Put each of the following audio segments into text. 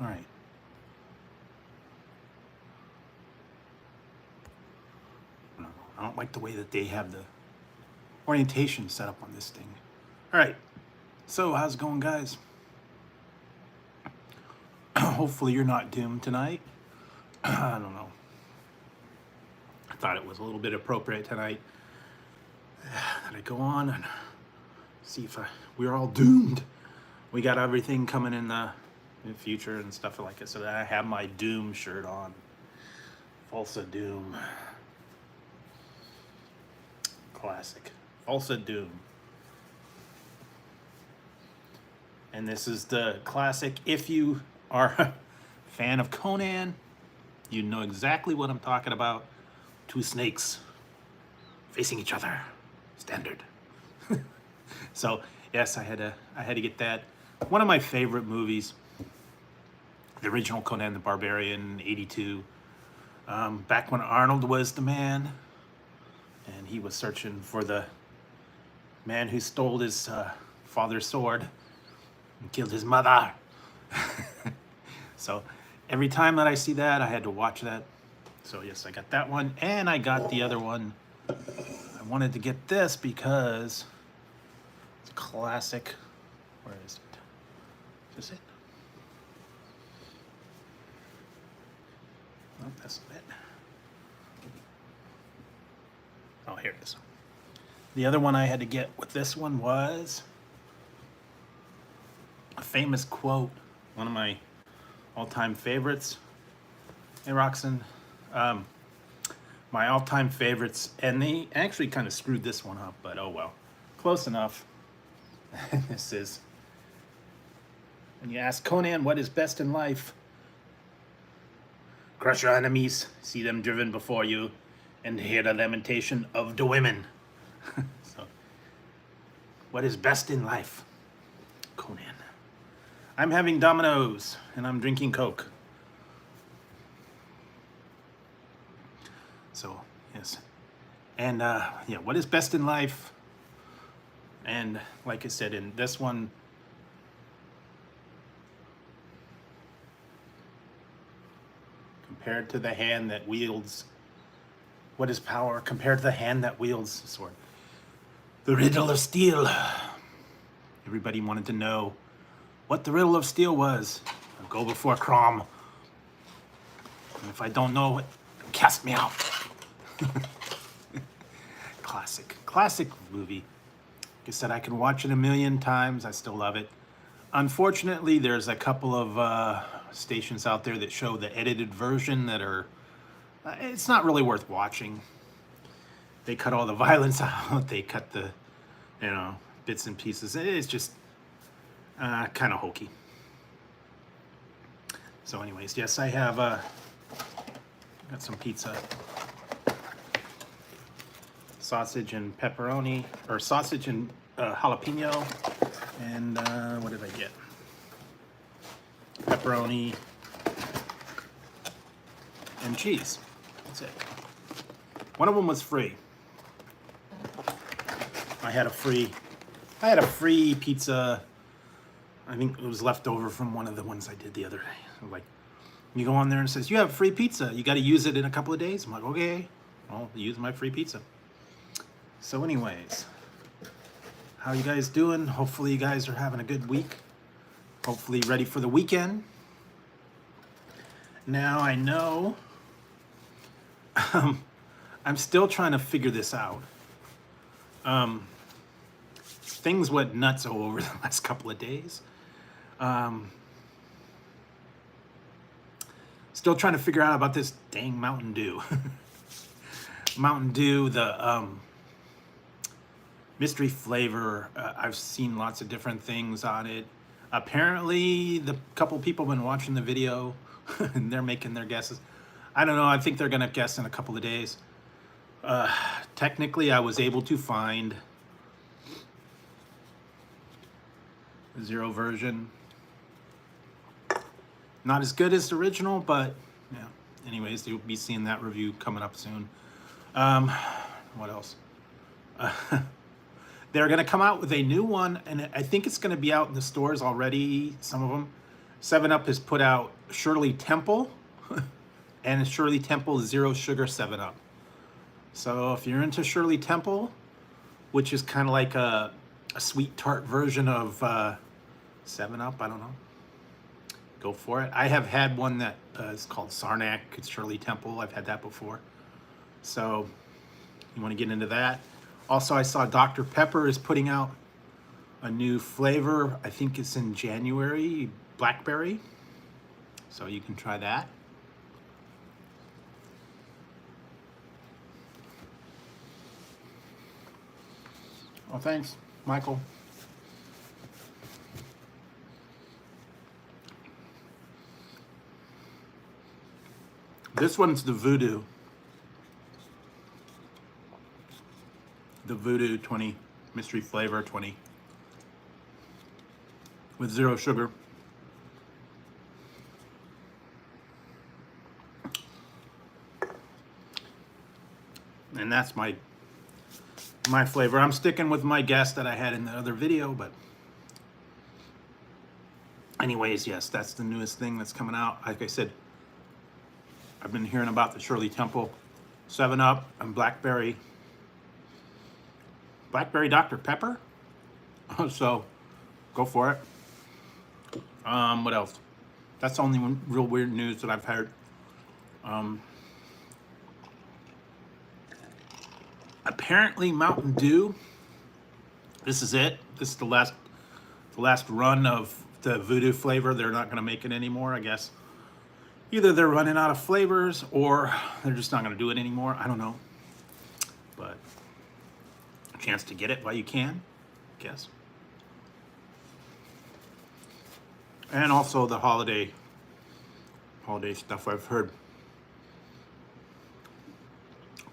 All right. I don't like the way that they have the orientation set up on this thing. All right. So how's it going, guys? Hopefully you're not doomed tonight. I don't know. I thought it was a little bit appropriate tonight that I go on and see if we're all doomed. We got everything coming in the future and stuff like it. So that I have my Doom shirt on. Falsa Doom. Classic. Falsa Doom. And this is the classic. If you are a fan of Conan, you know exactly what I'm talking about. Two snakes facing each other. Standard. So yes, I had to get that. One of my favorite movies, the original Conan the Barbarian, '82. Back when Arnold was the man, and he was searching for the man who stole his father's sword and killed his mother. So every time that I see that, I had to watch that. So yes, I got that one, and I got the other one. I wanted to get this because it's a classic. Where is it? Is this it? Oh, that's not it. Oh, here it is. The other one I had to get with this one was a famous quote, one of my all-time favorites. Hey, Roxanne. My all-time favorites, and they actually kind of screwed this one up, but oh well. Close enough. This is, when you ask Conan what is best in life, crush your enemies, see them driven before you, and hear the lamentation of the women. So, what is best in life? Conan. I'm having Domino's, and I'm drinking Coke. So, yes. And, yeah, what is best in life? And, like I said, in this one, compared to the hand that wields, what is power compared to the hand that wields the sword? The riddle of steel. Everybody wanted to know what the riddle of steel was. I'll go before Crom. And if I don't know it, cast me out. Classic movie. Like I said, I can watch it a million times. I still love it. Unfortunately, there's a couple of stations out there that show the edited version that are, it's not really worth watching. They cut all the violence out. They cut the, bits and pieces. It's just kind of hokey. So anyways, yes, I have got some pizza. Sausage and pepperoni, or sausage and jalapeno, and what did I get? Pepperoni and cheese. That's it. One of them was free. I had a free pizza. I think it was left over from one of the ones I did the other day. So like, you go on there and it says, you have free pizza. You got to use it in a couple of days. I'm like, okay, I'll use my free pizza. So anyways, how you guys doing? Hopefully you guys are having a good week. Hopefully ready for the weekend. Now I know I'm still trying to figure this out. Things went nuts over the last couple of days. Still trying to figure out about this dang Mountain Dew. Mountain Dew, the mystery flavor. I've seen lots of different things on it. Apparently, the couple people have been watching the video and they're making their guesses. I don't know. I think they're going to guess in a couple of days. Technically, I was able to find the zero version. Not as good as the original, but yeah. Anyways, you'll be seeing that review coming up soon. What else? They're going to come out with a new one, and I think it's going to be out in the stores already, some of them. 7-Up has put out Shirley Temple, and it's Shirley Temple Zero Sugar 7-Up. So if you're into Shirley Temple, which is kind of like a sweet tart version of 7-Up, I don't know, go for it. I have had one that is called Sarnac. It's Shirley Temple. I've had that before. So you want to get into that. Also, I saw Dr. Pepper is putting out a new flavor. I think it's in January, blackberry. So you can try that. Oh, thanks, Michael. This one's the Voodoo. The Voodoo 20, mystery flavor 20, with 0 sugar. And that's my flavor. I'm sticking with my guess that I had in the other video, but anyways, yes, that's the newest thing that's coming out. Like I said, I've been hearing about the Shirley Temple 7-Up and Blackberry Dr. Pepper. So go for it. What else? That's the only one real weird news that I've heard. Apparently Mountain Dew, this is it. This is the last run of the Voodoo flavor. They're not going to make it anymore, I guess. Either they're running out of flavors or they're just not going to do it anymore. I don't know. But a chance to get it while you can, I guess. And also the holiday stuff I've heard.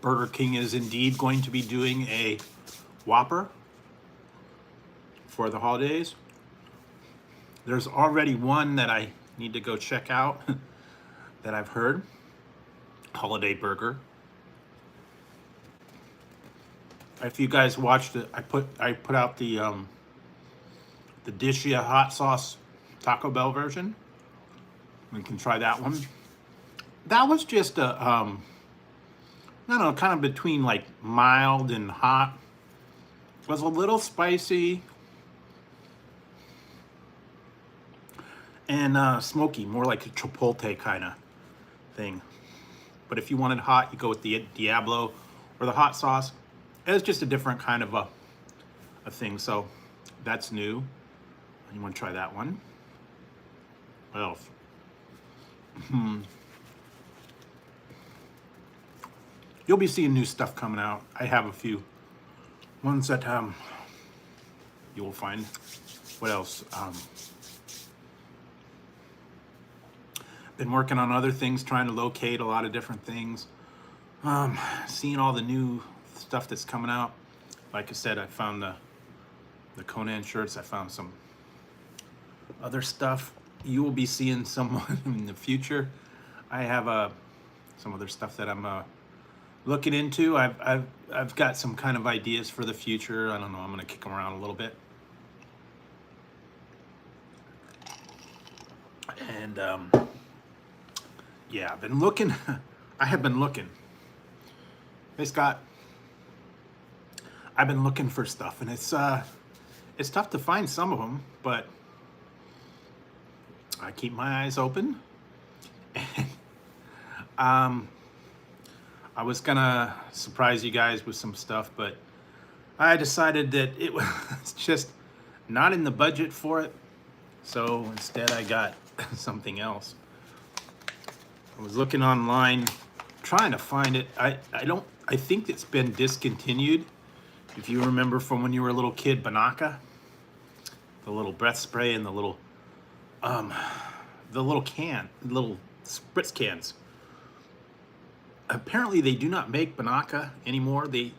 Burger King is indeed going to be doing a Whopper for the holidays. There's already one that I need to go check out that I've heard. Holiday burger. If you guys watched it, I put out the Dishia hot sauce Taco Bell version. You can try that one. That was just a I don't know, kind of between like mild and hot. It was a little spicy and smoky, more like a chipotle kind of thing. But if you wanted hot, you go with the Diablo or the hot sauce. It's just a different kind of a thing. So that's new. You want to try that one? What else? You'll be seeing new stuff coming out. I have a few ones that you will find. What else? Been working on other things, trying to locate a lot of different things. Seeing all the new stuff that's coming out. Like I said, I found the Conan shirts. I found some other stuff. You will be seeing someone in the future. I have some other stuff that I'm looking into. I've got some kind of ideas for the future. I don't know. I'm gonna kick them around a little bit. And yeah, I've been looking. I have been looking. Hey Scott. I've been looking for stuff, and it's tough to find some of them, but I keep my eyes open. And I was gonna surprise you guys with some stuff, but I decided that it was just not in the budget for it. So instead I got something else. I was looking online, trying to find it. I think it's been discontinued. If you remember from when you were a little kid, Banaka, the little breath spray and the little spritz cans. Apparently they do not make Banaka anymore. The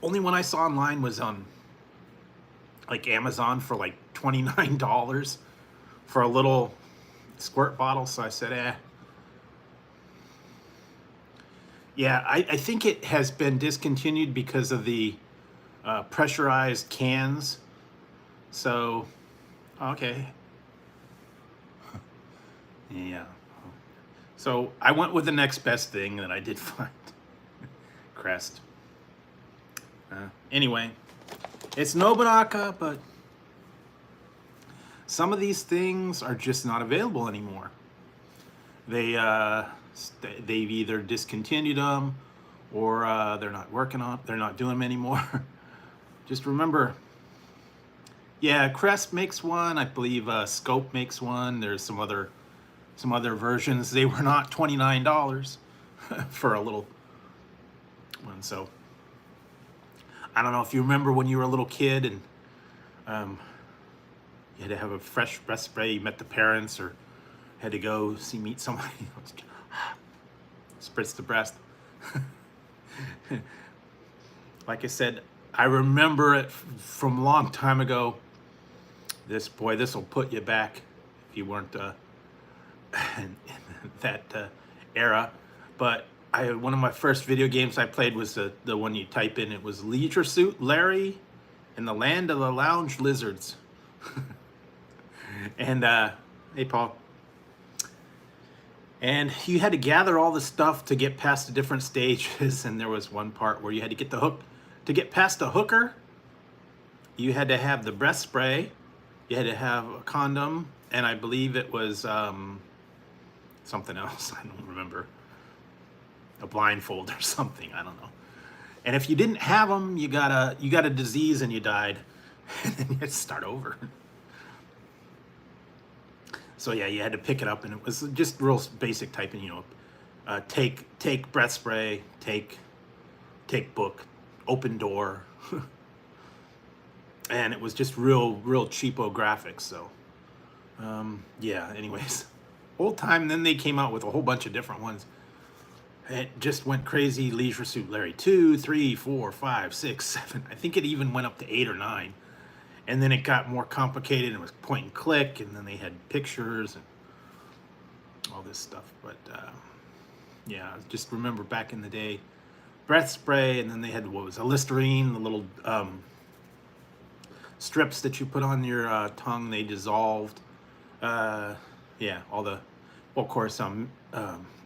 only one I saw online was on like Amazon for like $29 for a little squirt bottle. So I said, yeah, I think it has been discontinued because of the pressurized cans. So, okay. Yeah. So I went with the next best thing that I did find. Crest. Anyway, it's Nobunaka, but some of these things are just not available anymore. They've either discontinued them, or they're not working on. They're not doing them anymore. Just remember, yeah, Crest makes one. I believe Scope makes one. There's some other versions. They were not $29 for a little one. So I don't know if you remember when you were a little kid and you had to have a fresh breast spray. You met the parents or had to go meet somebody. Spritz the breast. Like I said, I remember it from a long time ago. This will put you back if you weren't in that era. But one of my first video games I played was the one you type in. It was Leisure Suit Larry in the Land of the Lounge Lizards. And hey, Paul. And you had to gather all the stuff to get past the different stages. And there was one part where you had to get the hook. To get past the hooker, you had to have the breast spray. You had to have a condom. And I believe it was something else. I don't remember. A blindfold or something. I don't know. And if you didn't have them, you got a disease and you died. And then you had to start over. So yeah, you had to pick it up, and it was just real basic typing, you know, take breath spray, take book, open door, and it was just real cheapo graphics. So yeah, anyways, old time. Then they came out with a whole bunch of different ones. It just went crazy. Leisure Suit Larry 2, 3, 4, 5, 6, 7. I think it even went up to 8 or 9. And then it got more complicated. It was point and click, and then they had pictures and all this stuff. But yeah, just remember back in the day, breath spray, and then they had what was a Listerine, the little strips that you put on your tongue. They dissolved. Yeah, all the, well, of course,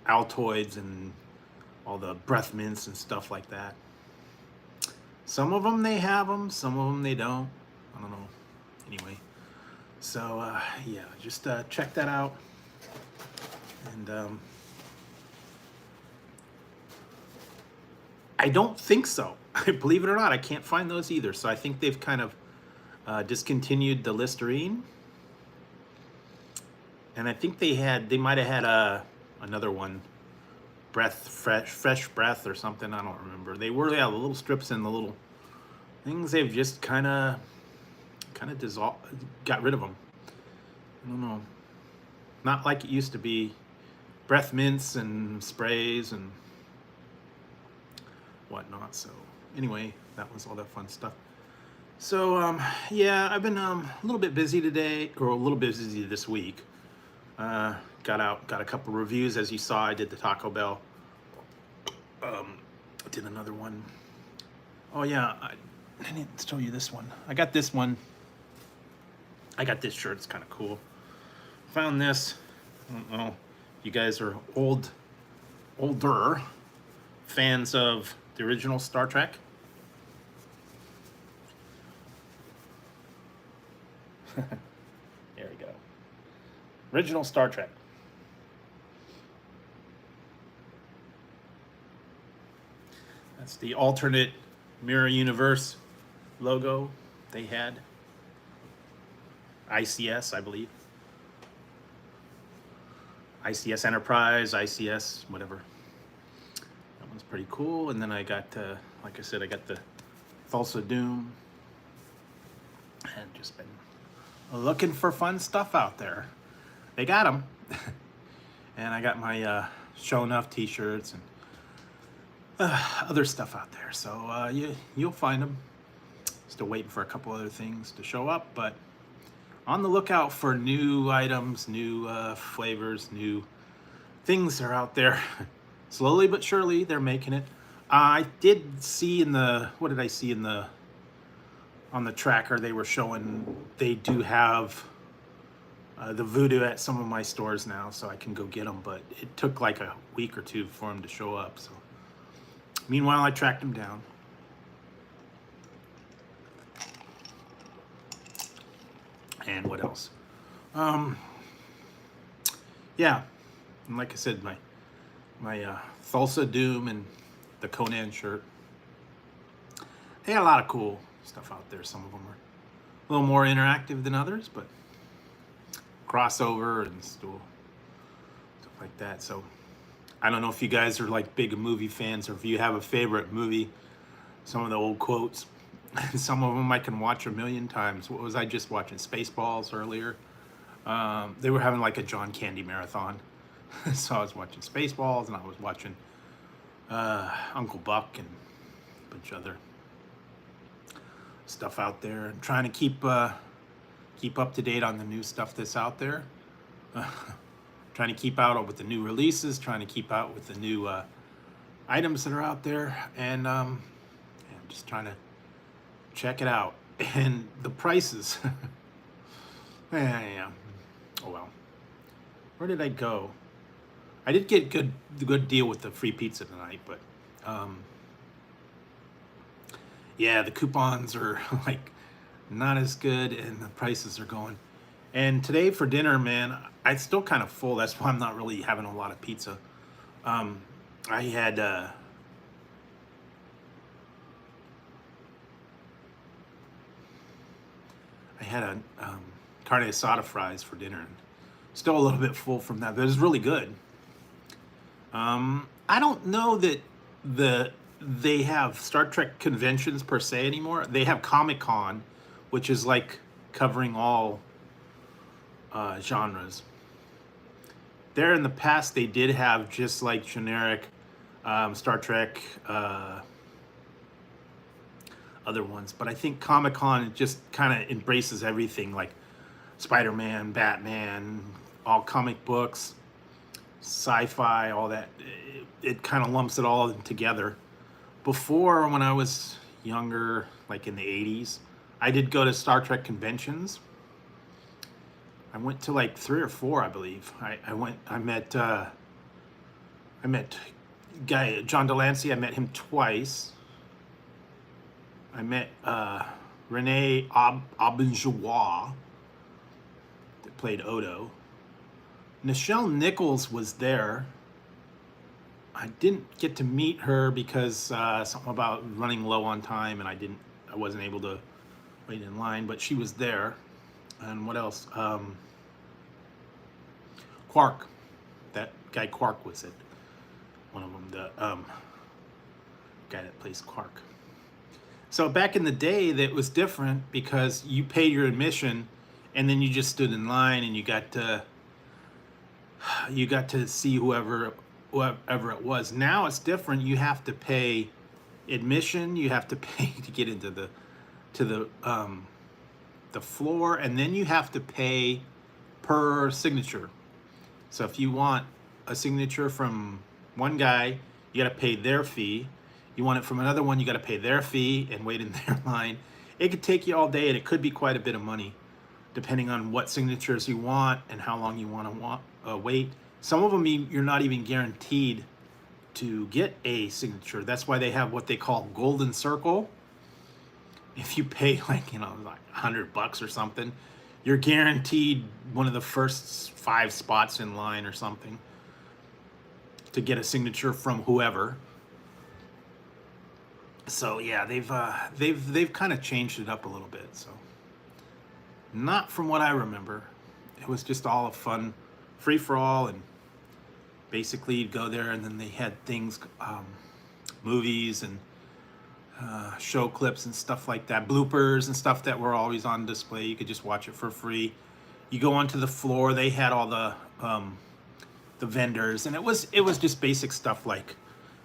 Altoids and all the breath mints and stuff like that. Some of them they have them, some of them they don't. I don't know. Anyway, so yeah, just check that out. And I don't think so. Believe it or not, I can't find those either. So I think they've kind of discontinued the Listerine. And I think they might have had another one, fresh breath or something. I don't remember. They were, yeah, the little strips and the little things. They've just kind of dissolved, got rid of them. I don't know. Not like it used to be. Breath mints and sprays and whatnot. So anyway, that was all that fun stuff. So yeah, I've been a little bit busy today, or a little bit busy this week. Got a couple reviews, as you saw. I did the Taco Bell. Did another one. Oh yeah, I didn't show you this one. I got this one. I got this shirt. It's kind of cool. Found this. I don't know. You guys are older fans of the original Star Trek. There we go. Original Star Trek. That's the alternate mirror universe logo they had. ICS, I believe. ICS Enterprise, ICS, whatever. That one's pretty cool. And then I got, like I said, I got the Thulsa Doom. And just been looking for fun stuff out there. They got them. And I got my Show Enough t-shirts and other stuff out there. So you'll find them. Still waiting for a couple other things to show up, but on the lookout for new items, new flavors, new things are out there. Slowly but surely, they're making it. I did see in the, what did I see in the, on the tracker, they were showing they do have the Voodoo at some of my stores now, so I can go get them. But it took like a week or two for them to show up. So meanwhile, I tracked them down. And what else? Yeah, and like I said, my Thulsa Doom and the Conan shirt. They got a lot of cool stuff out there. Some of them are a little more interactive than others, but crossover and stuff like that. So I don't know if you guys are like big movie fans or if you have a favorite movie. Some of the old quotes, some of them I can watch a million times. What was I just watching? Spaceballs earlier. They were having like a John Candy marathon. So I was watching Spaceballs and I was watching Uncle Buck and a bunch of other stuff out there, and trying to keep up to date on the new stuff that's out there. Trying to keep out with the new releases, trying to keep out with the new items that are out there, and just trying to check it out. And the prices. Yeah. Oh well. Where did I go? I did get the good deal with the free pizza tonight, but yeah, the coupons are like not as good, and the prices are going. And today for dinner, man, I'm still kind of full. That's why I'm not really having a lot of pizza. I had a carne asada fries for dinner, and still a little bit full from that, but it was really good. I don't know that they have Star Trek conventions per se anymore. They have Comic-Con, which is like covering all genres. There in the past, they did have just like generic Star Trek, other ones, but I think Comic-Con just kind of embraces everything, like Spider-Man, Batman, all comic books, sci-fi, all that. It kind of lumps it all together. Before, when I was younger, like in the 80s, I did go to Star Trek conventions. I went to like 3 or 4, I believe. I met guy John Delancey. I met him twice. I met Renee Aubenjois that played Odo. Nichelle Nichols was there. I didn't get to meet her because something about running low on time, and I wasn't able to wait in line, but she was there. And what else? Quark. That guy Quark was it. One of them, the guy that plays Quark. So back in the day, that was different because you paid your admission, and then you just stood in line, and you got to see whoever it was. Now it's different. You have to pay admission. You have to pay to get into the floor, and then you have to pay per signature. So if you want a signature from one guy, you got to pay their fee. You want it from another one, you got to pay their fee and wait in their line. It could take you all day, and it could be quite a bit of money, depending on what signatures you want and how long you want to wait. Some of them you're not even guaranteed to get a signature. That's why they have what they call golden circle. If you pay like $100 or something, you're guaranteed one of the first 5 spots in line or something to get a signature from whoever. So yeah, they've kind of changed it up a little bit. So not from what I remember. It was just all a fun free for all, and basically you'd go there, and then they had things, movies and show clips and stuff like that, bloopers and stuff that were always on display. You could just watch it for free. You go onto the floor, they had all the vendors, and it was just basic stuff. Like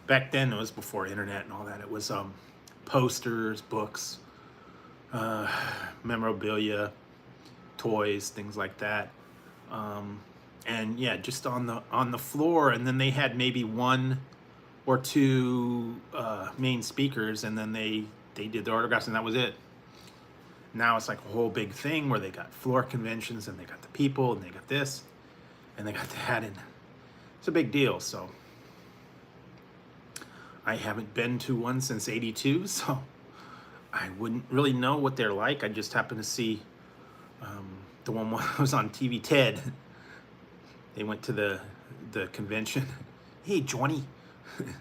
back then, it was before internet and all that. It was posters, books, memorabilia, toys, things like that. And yeah, just on the floor, and then they had maybe 1 or 2 main speakers, and then they did their autographs, and that was it. Now it's like a whole big thing where they got floor conventions and they got the people and they got this and they got that, and it's a big deal. So I haven't been to one since '82, so I wouldn't really know what they're like. I just happened to see the one when I was on TV, Ted. They went to the convention. Hey, Johnny, I'm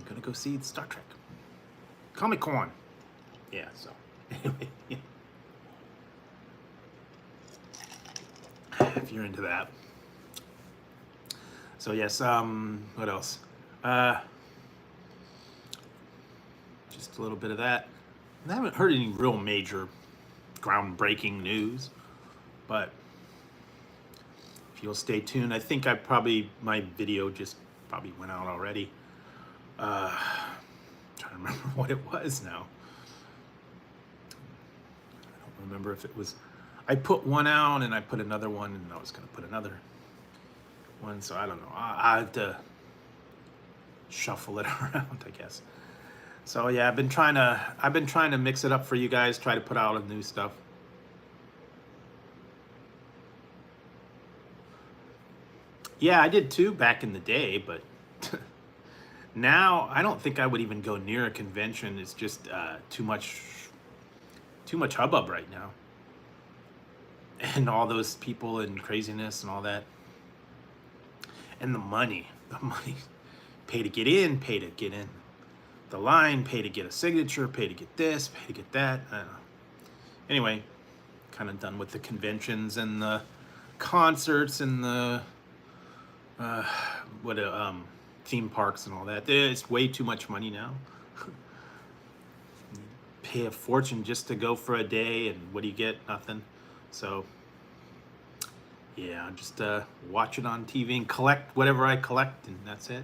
gonna go see Star Trek Comic-Con. Yeah, so anyway, yeah. If you're into that. So yes, what else? Just a little bit of that. I haven't heard any real major groundbreaking news, but if you'll stay tuned, I think my video just probably went out already. Trying to remember what it was now. I don't remember if it was, I put one out and I put another one and I was going to put another one, so I don't know. I have to shuffle it around, I guess. So yeah, I've been trying to mix it up for you guys, try to put out a new stuff. Yeah, I did too back in the day, but now I don't think I would even go near a convention. It's just too much hubbub right now, and all those people and craziness and all that, and the money, pay to get in, pay to get in the line, pay to get a signature, pay to get this, pay to get that. I don't know. Anyway, kind of done with the conventions and the concerts and the theme parks and all that. It's way too much money now. Pay a fortune just to go for a day, and what do you get? Nothing. So yeah, just watch it on TV and collect whatever I collect, and that's it.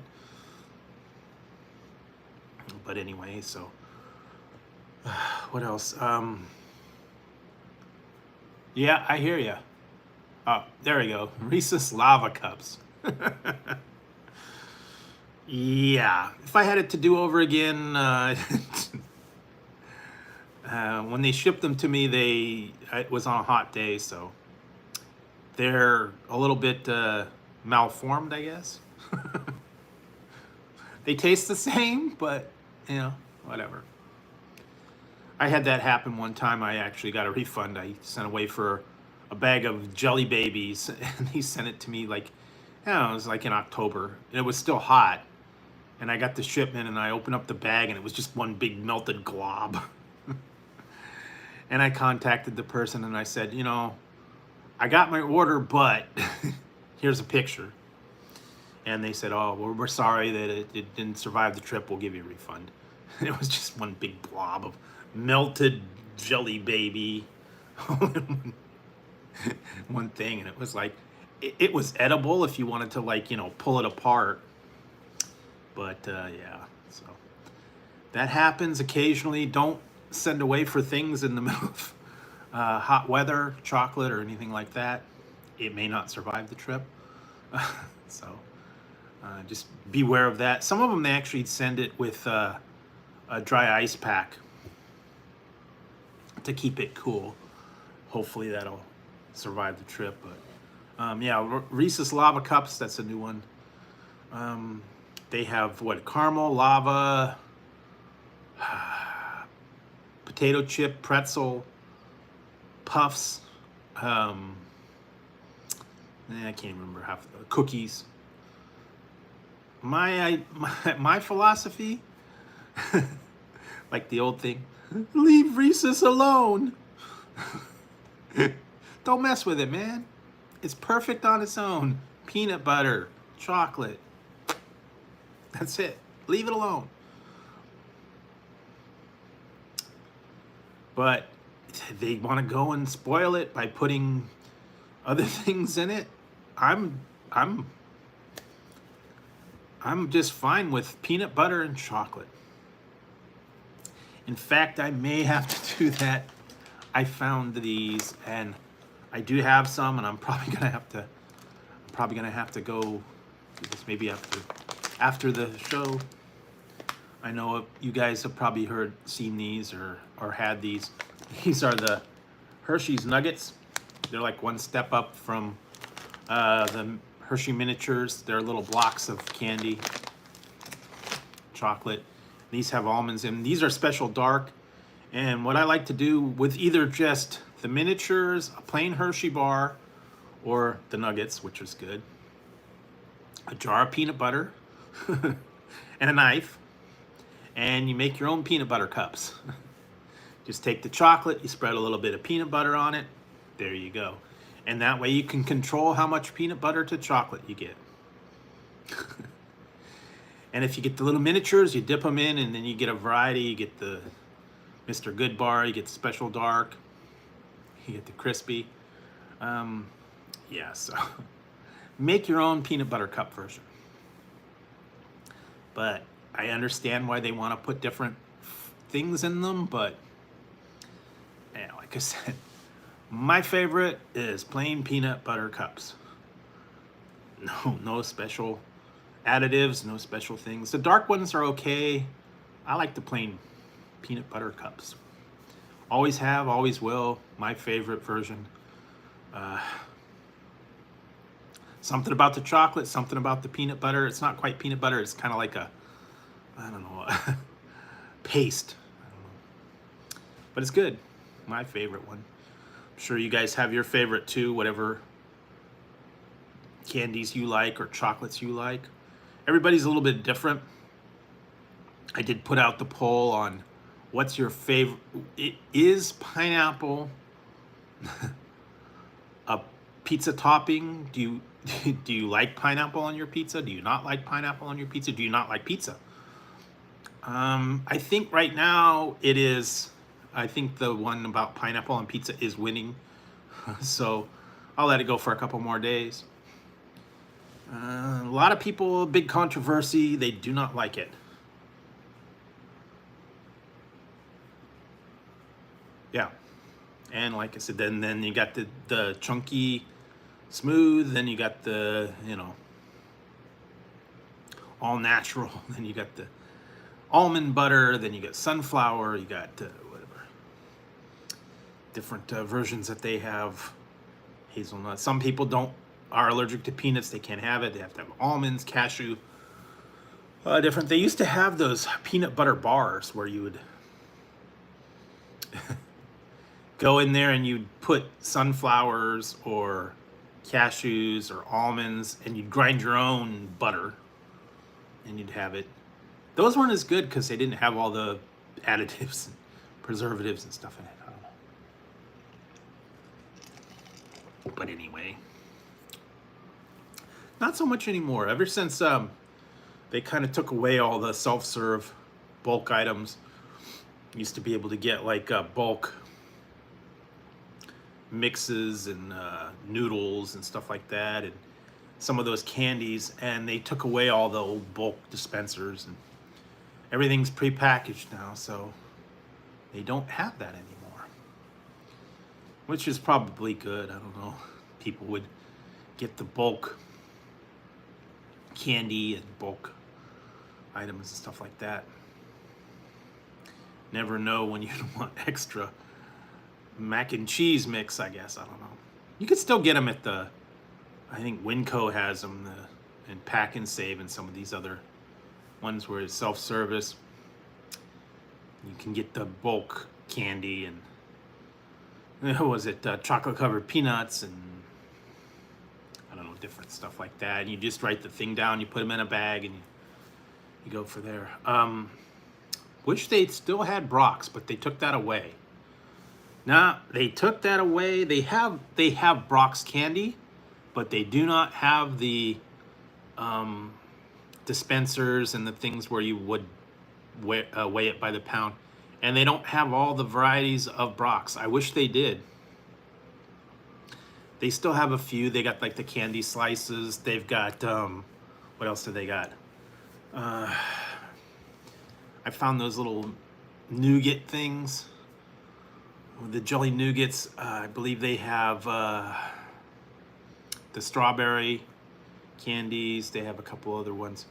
But anyway, so what else? Yeah, I hear you. Oh, there we go. Reese's lava cups. Yeah, if I had it to do over again, when they shipped them to me, it was on a hot day, so they're a little bit malformed, I guess. They taste the same, but you know, whatever. I had that happen one time. I actually got a refund. I sent away for a bag of Jelly Babies, and he sent it to me like, I don't know, it was like in October, and it was still hot. And I got the shipment, and I opened up the bag, and it was just one big melted glob. And I contacted the person, and I said, you know, I got my order, but here's a picture. And they said, oh, well, we're sorry that it didn't survive the trip. We'll give you a refund. And it was just one big blob of melted Jelly Baby. One thing, and it was like, it was edible if you wanted to, like, you know, pull it apart. But yeah, so that happens occasionally. Don't send away for things in the middle of hot weather, chocolate, or anything like that. It may not survive the trip. So just beware of that. Some of them, they actually send it with a dry ice pack to keep it cool. Hopefully that'll survive the trip. But yeah, Reese's lava cups, that's a new one. They have what, caramel, lava, potato chip, pretzel, puffs. I can't remember half the cookies. My philosophy, like the old thing, leave Reese's alone. Don't mess with it, man. It's perfect on its own. Peanut butter, chocolate. That's it. Leave it alone. But they want to go and spoil it by putting other things in it. I'm just fine with peanut butter and chocolate. In fact, I may have to do that. I found these, and I do have some, and I'm probably gonna have to go do this maybe after the show. I know you guys have probably seen these or had these. These are the Hershey's Nuggets. They're like one step up from the Hershey miniatures. They're little blocks of candy, chocolate. These have almonds in them. These are special dark. And what I like to do with either just the miniatures, a plain Hershey bar, or the nuggets, which is good, a jar of peanut butter, and a knife, and you make your own peanut butter cups. Just take the chocolate, you spread a little bit of peanut butter on it, there you go. And that way you can control how much peanut butter to chocolate you get. And if you get the little miniatures, you dip them in, and then you get a variety. You get the Mr. Good bar, you get the special dark, you get the crispy. Yeah, so make your own peanut butter cup version. But I understand why they want to put different things in them, but yeah, like I said, my favorite is plain peanut butter cups. No special additives, no special things. The dark ones are okay. I like the plain peanut butter cups. Always have, always will. My favorite version. Something about the chocolate, something about the peanut butter. It's not quite peanut butter. It's kind of like a, I don't know, paste. I don't know. But it's good. My favorite one. I'm sure you guys have your favorite too, whatever candies you like or chocolates you like. Everybody's a little bit different. I did put out the poll on what's your favorite. Is pineapple a pizza topping? Do you like pineapple on your pizza? Do you not like pineapple on your pizza? Do you not like pizza? I think right now it is. I think the one about pineapple on pizza is winning. So I'll let it go for a couple more days. A lot of people, big controversy, they do not like it. Yeah. And like I said, then you got the chunky smooth, then you got the, all natural, then you got the almond butter, then you got sunflower, you got whatever. Different versions that they have. Hazelnut. Some people are allergic to peanuts, they can't have it. They have to have almonds, cashew, different. They used to have those peanut butter bars where you would go in there and you'd put sunflowers or cashews or almonds, and you'd grind your own butter and you'd have it. Those weren't as good because they didn't have all the additives and preservatives and stuff in it. I don't know. But anyway, not so much anymore. Ever since they kind of took away all the self-serve bulk items, you used to be able to get like bulk mixes and noodles and stuff like that, and some of those candies, and they took away all the old bulk dispensers, and everything's prepackaged now, so they don't have that anymore, which is probably good. I don't know. People would get the bulk candy and bulk items and stuff like that. Never know when you want extra mac and cheese mix, I guess. I don't know. You could still get them at I think Winco has them, and Pack and Save, and some of these other ones where it's self-service. You can get the bulk candy and what was it, chocolate covered peanuts and I don't know, different stuff like that. And you just write the thing down, you put them in a bag, and you go for there. Wish they still had Brock's, but they took that away. Nah, they took that away. They have Brock's candy, but they do not have the dispensers and the things where you would weigh it by the pound. And they don't have all the varieties of Brock's. I wish they did. They still have a few. They got like the candy slices. They've got, what else do they got? I found those little nougat things. The jelly nougats, I believe they have the strawberry candies. They have a couple other ones.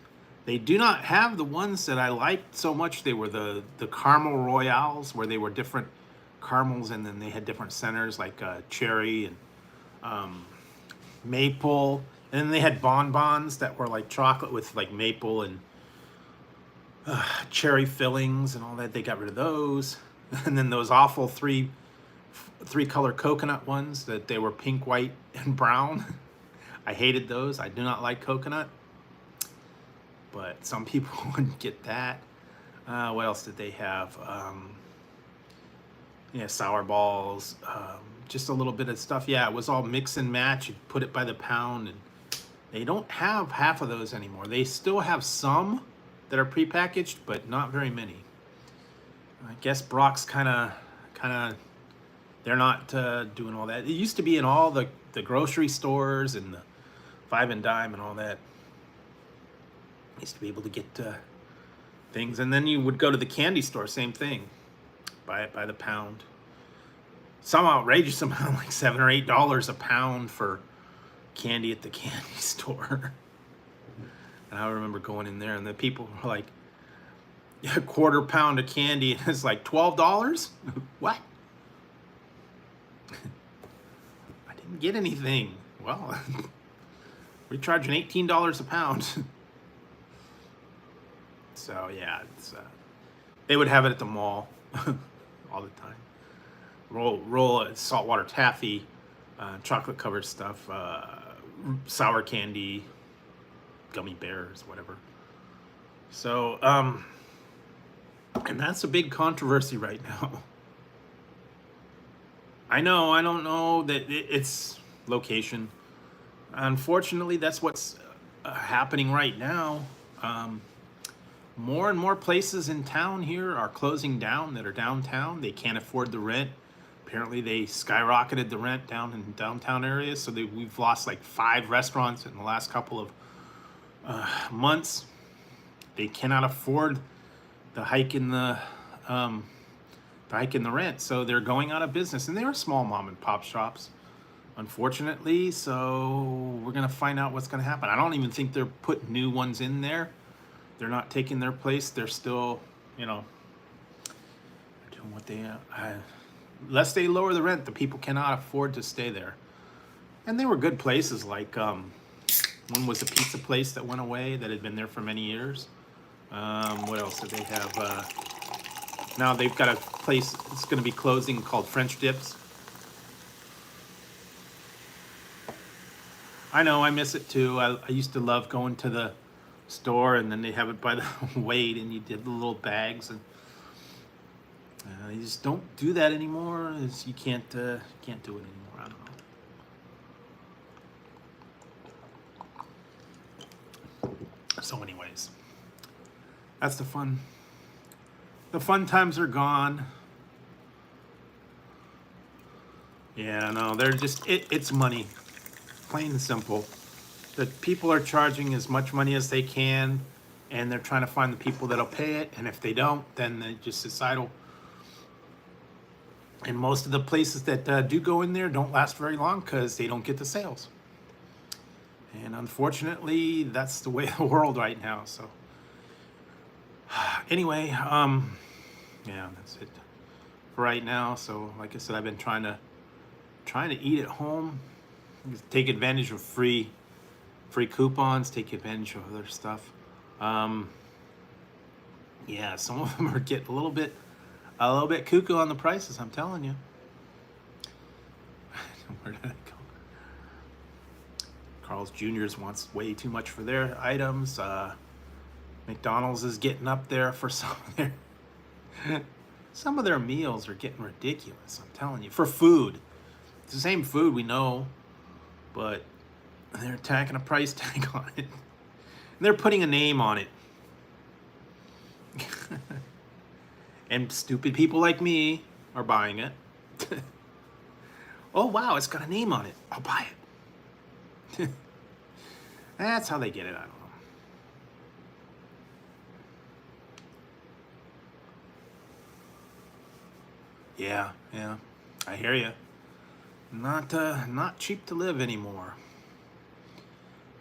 They do not have the ones that I liked so much. They were the caramel royales, where they were different caramels, and then they had different centers like cherry and maple, and then they had bonbons that were like chocolate with like maple and cherry fillings and all that. They got rid of those. And then those awful three color coconut ones that they were pink, white, and brown. I hated those. I do not like coconut, but some people wouldn't get that. What else did they have? Yeah, sour balls, just a little bit of stuff. Yeah, it was all mix and match. You put it by the pound, and they don't have half of those anymore. They still have some that are prepackaged, but not very many. I guess Brock's kind of, they're not doing all that. It used to be in all the grocery stores and the Five and Dime and all that. I used to be able to get things, and then you would go to the candy store, same thing, buy it by the pound. Some outrageous amount, like $7 or $8 a pound for candy at the candy store. And I remember going in there, and the people were like, a quarter pound of candy, and it's like $12? What? I didn't get anything. Well, we're charging $18 a pound. So yeah, it's they would have it at the mall all the time. Roll saltwater taffy, chocolate covered stuff, sour candy, gummy bears, whatever. So and that's a big controversy right now. I don't know that it's location. Unfortunately, that's what's happening right now. More and more places in town here are closing down that are downtown. They can't afford the rent. Apparently, they skyrocketed the rent down in downtown areas, so we've lost like 5 restaurants in the last couple of months. They cannot afford the hike in the rent, so they're going out of business. And they are small mom and pop shops, unfortunately. So we're gonna find out what's gonna happen. I don't even think they're putting new ones in there. They're not taking their place. They're still, doing what they. Unless they lower the rent, the people cannot afford to stay there. And they were good places. Like one was a pizza place that went away that had been there for many years. What else did they have? Now they've got a place that's going to be closing called French Dips. I know, I miss it too. I used to love going to the store, and then they have it by the weight, and you did the little bags, and you just don't do that anymore. You can't do it anymore. I don't know. So anyways, that's the fun. The fun times are gone. Yeah, no, they're just, it's money. Plain and simple. The people are charging as much money as they can, and they're trying to find the people that'll pay it, and if they don't, then they just sit idle. And most of the places that do go in there don't last very long because they don't get the sales. And unfortunately, that's the way of the world right now. So anyway, yeah, that's it for right now. So like I said, I've been trying to eat at home, take advantage of free coupons, take advantage of other stuff. Yeah, some of them are getting a little bit cuckoo on the prices, I'm telling you. Where did I go? Carl's Jr.'s wants way too much for their items. McDonald's is getting up there for some of their meals are getting ridiculous, I'm telling you. For food. It's the same food, we know, but they're tacking a price tag on it. And they're putting a name on it. And stupid people like me are buying it. Oh, wow, it's got a name on it. I'll buy it. That's how they get it. I don't know. Yeah, I hear you. Not cheap to live anymore.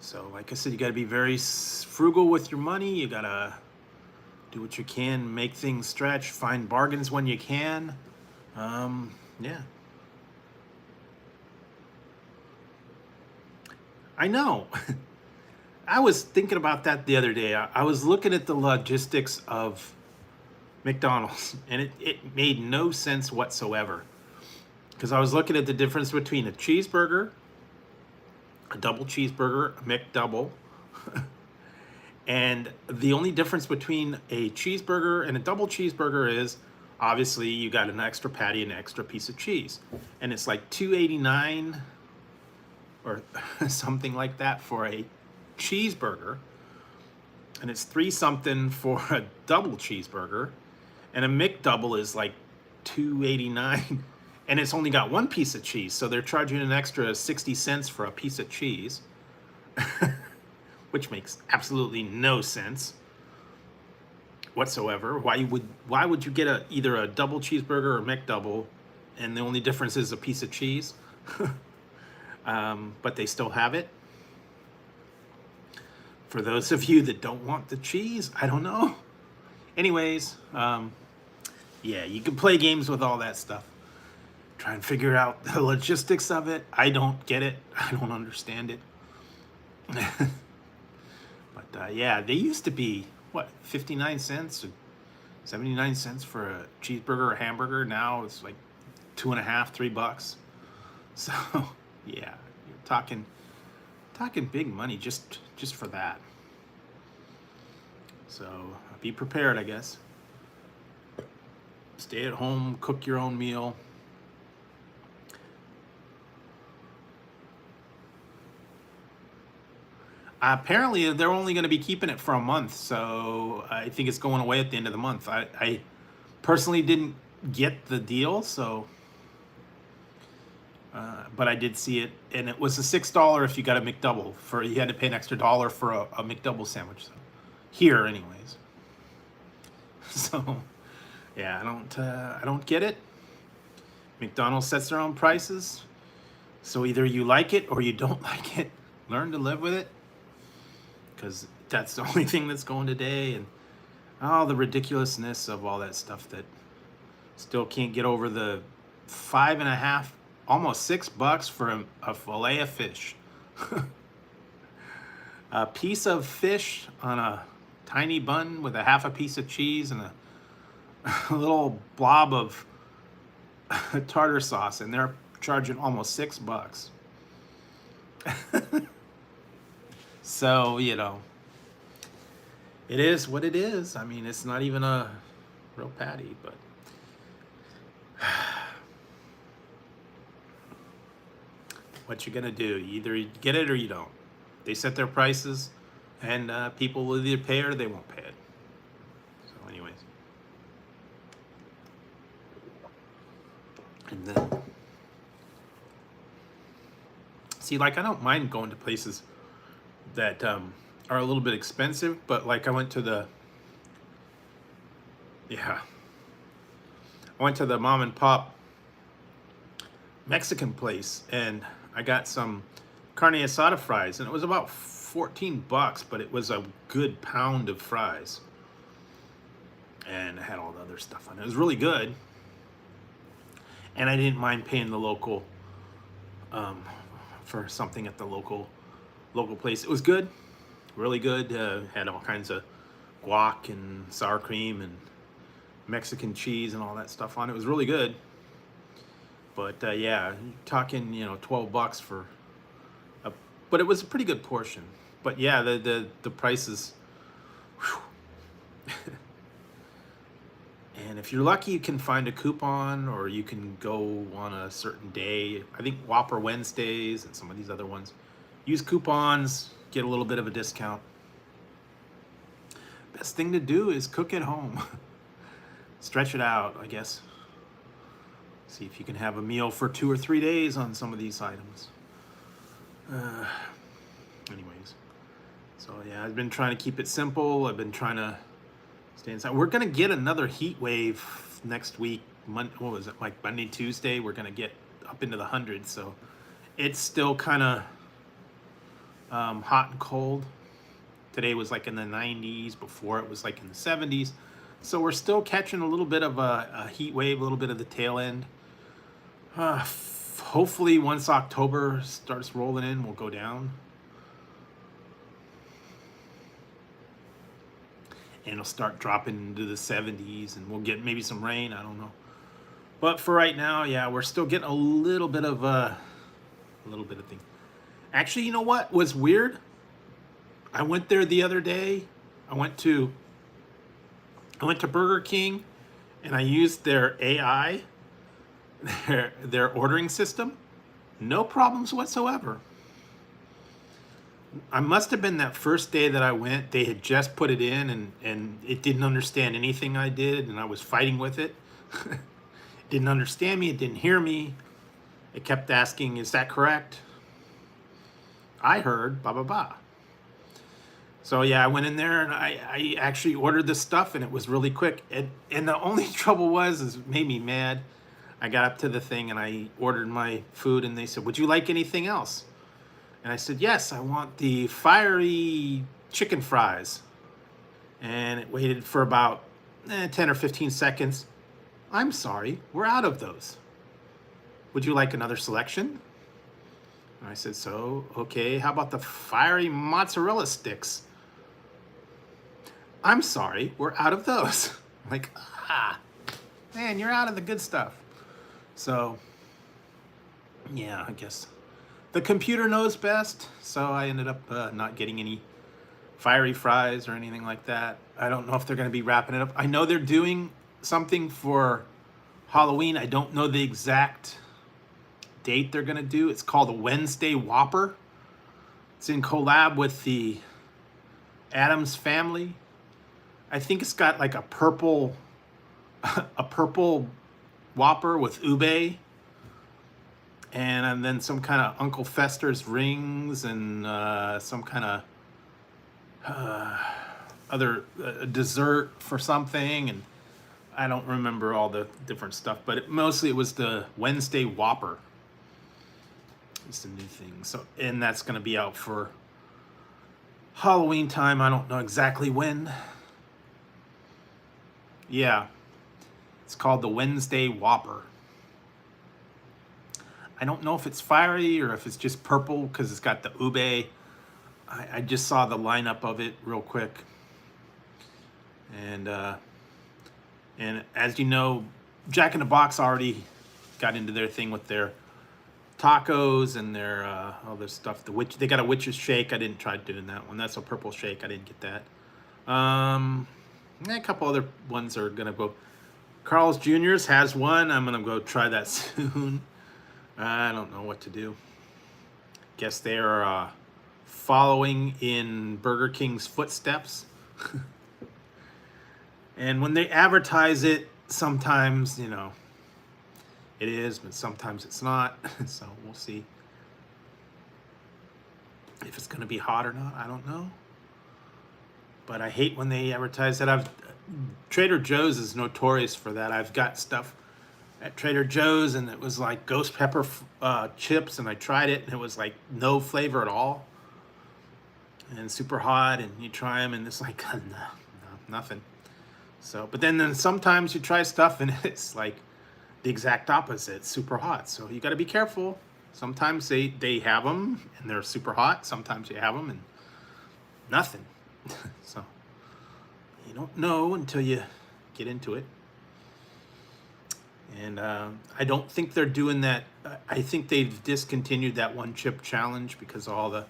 So, like I said, you got to be very frugal with your money. You got to do what you can, make things stretch, find bargains when you can. Yeah. I know. I was thinking about that the other day. I was looking at the logistics of McDonald's, and it made no sense whatsoever. Because I was looking at the difference between a cheeseburger, a double cheeseburger, a McDouble, and the only difference between a cheeseburger and a double cheeseburger is obviously you got an extra patty and an extra piece of cheese. And it's like $2.89 or something like that for a cheeseburger. And it's $3 something for a double cheeseburger. And a McDouble is like $2.89. And it's only got one piece of cheese. So they're charging an extra 60 cents for a piece of cheese. Which makes absolutely no sense whatsoever. Why would you get either a double cheeseburger or a McDouble, and the only difference is a piece of cheese? But they still have it. For those of you that don't want the cheese, I don't know. Anyways, yeah, you can play games with all that stuff. Try and figure out the logistics of it. I don't get it. I don't understand it. But yeah, they used to be, what, 59 cents, 79 cents for a cheeseburger or hamburger. Now it's like $2.50, $3. So yeah, you're talking big money just for that. So be prepared, I guess. Stay at home, cook your own meal. Apparently, they're only going to be keeping it for a month, so I think it's going away at the end of the month. I personally didn't get the deal, so, but I did see it, and it was a $6 if you got a McDouble. You had to pay an extra $1 for a McDouble sandwich. So, here, anyways. So, yeah, I don't get it. McDonald's sets their own prices, so either you like it or you don't like it. Learn to live with it. Because that's the only thing that's going today, and all the ridiculousness of all that stuff that still can't get over the $5.50, almost $6 for a fillet of fish. A piece of fish on a tiny bun with a half a piece of cheese and a little blob of tartar sauce, and they're charging almost $6. So, you know, it is what it is. I mean, it's not even a real patty, but what you gonna do? Either you get it or you don't. They set their prices, and people will either pay or they won't pay it. So anyways. And then, see, like, I don't mind going to places that are a little bit expensive, but like I went to the mom and pop Mexican place, and I got some carne asada fries, and it was about $14, but it was a good pound of fries, and it had all the other stuff on it. It was really good, and I didn't mind paying the local for something at the local place. It was good, really good. Had all kinds of guac and sour cream and Mexican cheese and all that stuff on it. It was really good. But yeah, talking, you know, $12 for but it was a pretty good portion. But yeah, the prices. And if you're lucky, you can find a coupon, or you can go on a certain day. I think Whopper Wednesdays and some of these other ones. Use coupons, get a little bit of a discount. Best thing to do is cook at home. Stretch it out, I guess. See if you can have a meal for 2 or 3 days on some of these items. Anyways, so yeah, I've been trying to keep it simple. I've been trying to stay inside. We're gonna get another heat wave next week. What was it, like Monday, Tuesday? We're gonna get up into the hundreds. So it's still kind of hot and cold. Today was like in the 90s. Before it was like in the 70s. So we're still catching a little bit of a heat wave, a little bit of the tail end. Hopefully once October starts rolling in, we'll go down. And it'll start dropping into the 70s, and we'll get maybe some rain, I don't know. But for right now, yeah, we're still getting a little bit of thing. Actually, you know what was weird? I went there the other day. I went to Burger King, and I used their AI, their ordering system. No problems whatsoever. I must have been that first day that I went. They had just put it in, and it didn't understand anything I did, and I was fighting with it. It didn't understand me. It didn't hear me. It kept asking, "Is that correct?" I heard blah blah blah. So yeah, I went in there and I actually ordered this stuff, and it was really quick. And the only trouble was, it made me mad. I got up to the thing and I ordered my food, and they said, "Would you like anything else?" And I said, "Yes, I want the fiery chicken fries." And it waited for about 10 or 15 seconds. "I'm sorry, we're out of those. Would you like another selection?" And I said, "So, okay, how about the fiery mozzarella sticks?" "I'm sorry, we're out of those." I'm like, man, you're out of the good stuff. So, yeah, I guess the computer knows best. So I ended up not getting any fiery fries or anything like that. I don't know if they're going to be wrapping it up. I know they're doing something for Halloween. I don't know the exact date they're going to do. It's called a Wednesday Whopper. It's in collab with the Addams Family. I think it's got like a purple Whopper with ube, and then some kind of Uncle Fester's rings, and some kind of other dessert for something, and I don't remember all the different stuff, but mostly it was the Wednesday Whopper. It's a new thing. So, and that's going to be out for Halloween time. I don't know exactly when. Yeah, it's called the Wednesday Whopper. I don't know if it's fiery or if it's just purple because it's got the ube. I just saw the lineup of it real quick. And as you know, Jack in the Box already got into their thing with their tacos and their other stuff. They got a witch's shake. I didn't try doing that one. That's a purple shake. I didn't get that. A couple other ones are gonna go. Carl's Jr.'s has one. I'm gonna go try that soon. I don't know what to do. Guess they're following in Burger King's footsteps. And when they advertise it, sometimes, you know, it is, but sometimes it's not. So we'll see if it's going to be hot or not. I don't know. But I hate when they advertise that. Trader Joe's is notorious for that. I've got stuff at Trader Joe's, and it was like ghost pepper chips, and I tried it, and it was like no flavor at all, and super hot, and you try them, and it's like, no, nothing. So, but then sometimes you try stuff, and it's like the exact opposite. It's super hot. So you got to be careful. Sometimes they have them, and they're super hot. Sometimes you have them, and nothing. So you don't know until you get into it. And I don't think they're doing that. I think they've discontinued that one chip challenge because of all the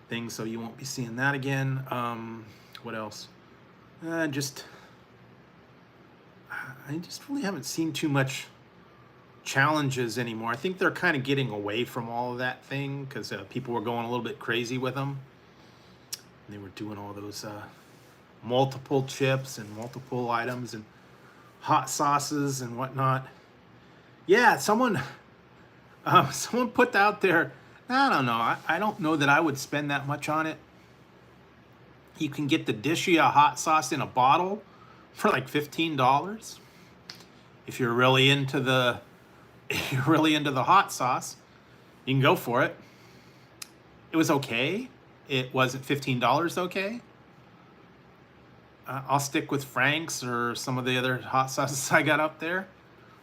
things, so you won't be seeing that again. What else? I just really haven't seen too much challenges anymore. I think they're kind of getting away from all of that thing because people were going a little bit crazy with them. And they were doing all those multiple chips and multiple items and hot sauces and whatnot. Yeah, someone put out there, I don't know, I don't know that I would spend that much on it. You can get the Dishia hot sauce in a bottle for like $15. If you're really into the hot sauce, you can go for it. It was okay. It wasn't $15 okay. I'll stick with Frank's or some of the other hot sauces I got up there.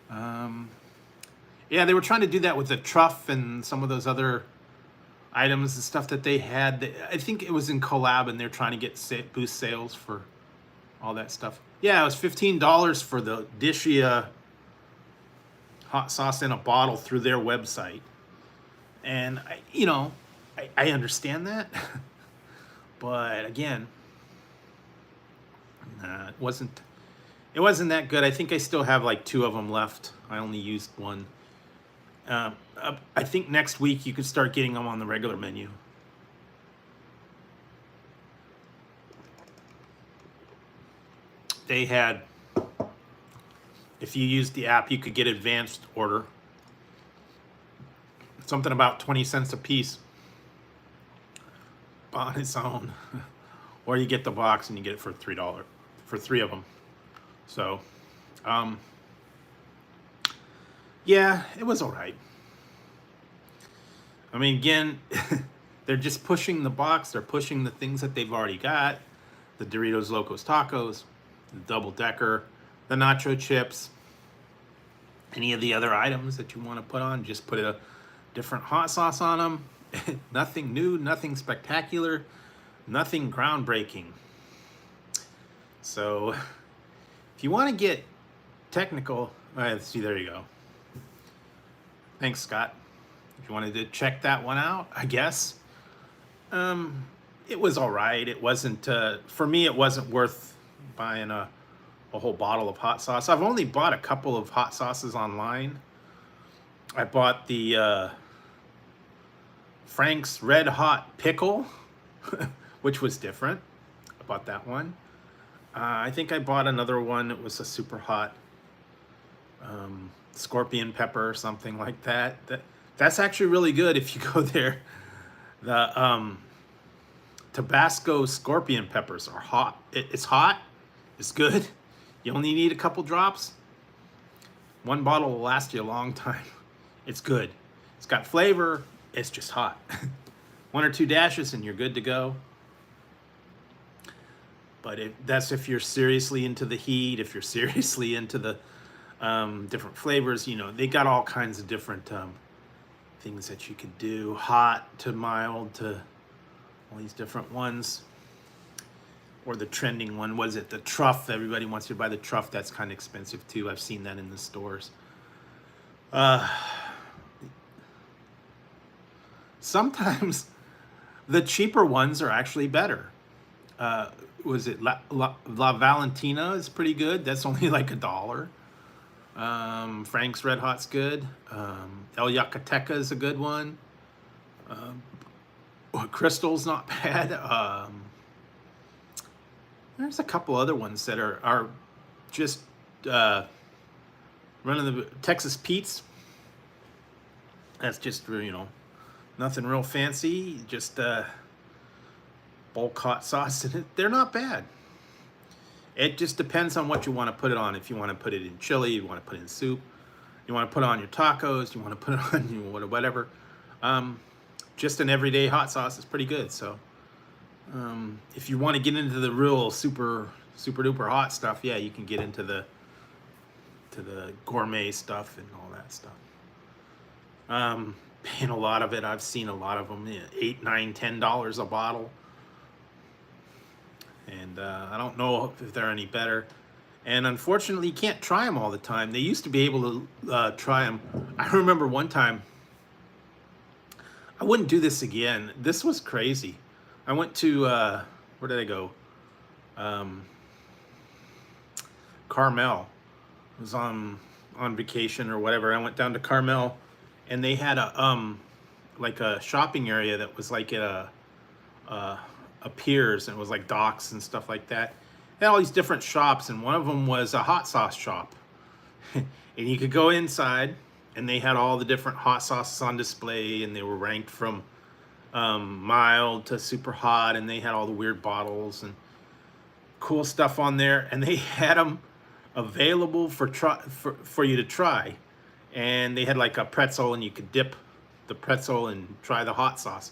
Yeah, they were trying to do that with the truff and some of those other items and stuff that they had. I think it was in collab, and they're trying to get boost sales for all that stuff. Yeah, it was $15 for the Dishia hot sauce in a bottle through their website. And I understand that, but again, it wasn't that good. I think I still have like 2 of them left. I only used 1. I think next week you could start getting them on the regular menu. They had, if you used the app, you could get advanced order. Something about 20 cents a piece on its own. Or you get the box and you get it for $3 for 3 of them. So, yeah, it was all right. I mean, again, they're just pushing the box. They're pushing the things that they've already got. The Doritos Locos Tacos, the Double Decker, the nacho chips, any of the other items that you want to put on, just put a different hot sauce on them. Nothing new, nothing spectacular, nothing groundbreaking. So if you want to get technical, see, there you go. Thanks, Scott. If you wanted to check that one out, I guess. It was all right. It wasn't, for me, it wasn't worth buying a whole bottle of hot sauce. I've only bought a couple of hot sauces online. I bought the Frank's Red Hot Pickle, which was different. I bought that one. I think I bought another one. It was a super hot scorpion pepper or something like that. That's actually really good if you go there. The Tabasco scorpion peppers are hot. It's hot. It's good. You only need a couple drops. 1 bottle will last you a long time. It's good. It's got flavor. It's just hot. 1 or 2 dashes and you're good to go. But that's if you're seriously into the heat, if you're seriously into the different flavors. They got all kinds of different things that you could do. Hot to mild to all these different ones. Or the trending one, was it the truff? Everybody wants you to buy the truff. That's kind of expensive too. I've seen that in the stores. Sometimes the cheaper ones are actually better. Was it La Valentina is pretty good. That's only like $1. Frank's Red Hot's good. El Yucateca is a good one. Crystal's not bad. There's a couple other ones that are just running the Texas Pete's. That's just, nothing real fancy. Just bulk hot sauce in it. They're not bad. It just depends on what you want to put it on. If you want to put it in chili, you want to put it in soup, you want to put it on your tacos, you want to put it on whatever. Just an everyday hot sauce is pretty good. So if you want to get into the real super duper hot stuff, yeah, you can get into the gourmet stuff and all that stuff. Paying a lot of it, I've seen a lot of them, $8, $9, $10 a bottle. And I don't know if they're any better. And unfortunately, you can't try them all the time. They used to be able to try them. I remember one time, I wouldn't do this again. This was crazy. I went to, where did I go? Carmel. I was on vacation or whatever. I went down to Carmel, and they had like a shopping area that was like at a piers, and it was like docks and stuff like that. They had all these different shops, and one of them was a hot sauce shop. And you could go inside, and they had all the different hot sauces on display, and they were ranked from mild to super hot, and they had all the weird bottles and cool stuff on there, and they had them available for you to try. And they had like a pretzel, and you could dip the pretzel and try the hot sauce.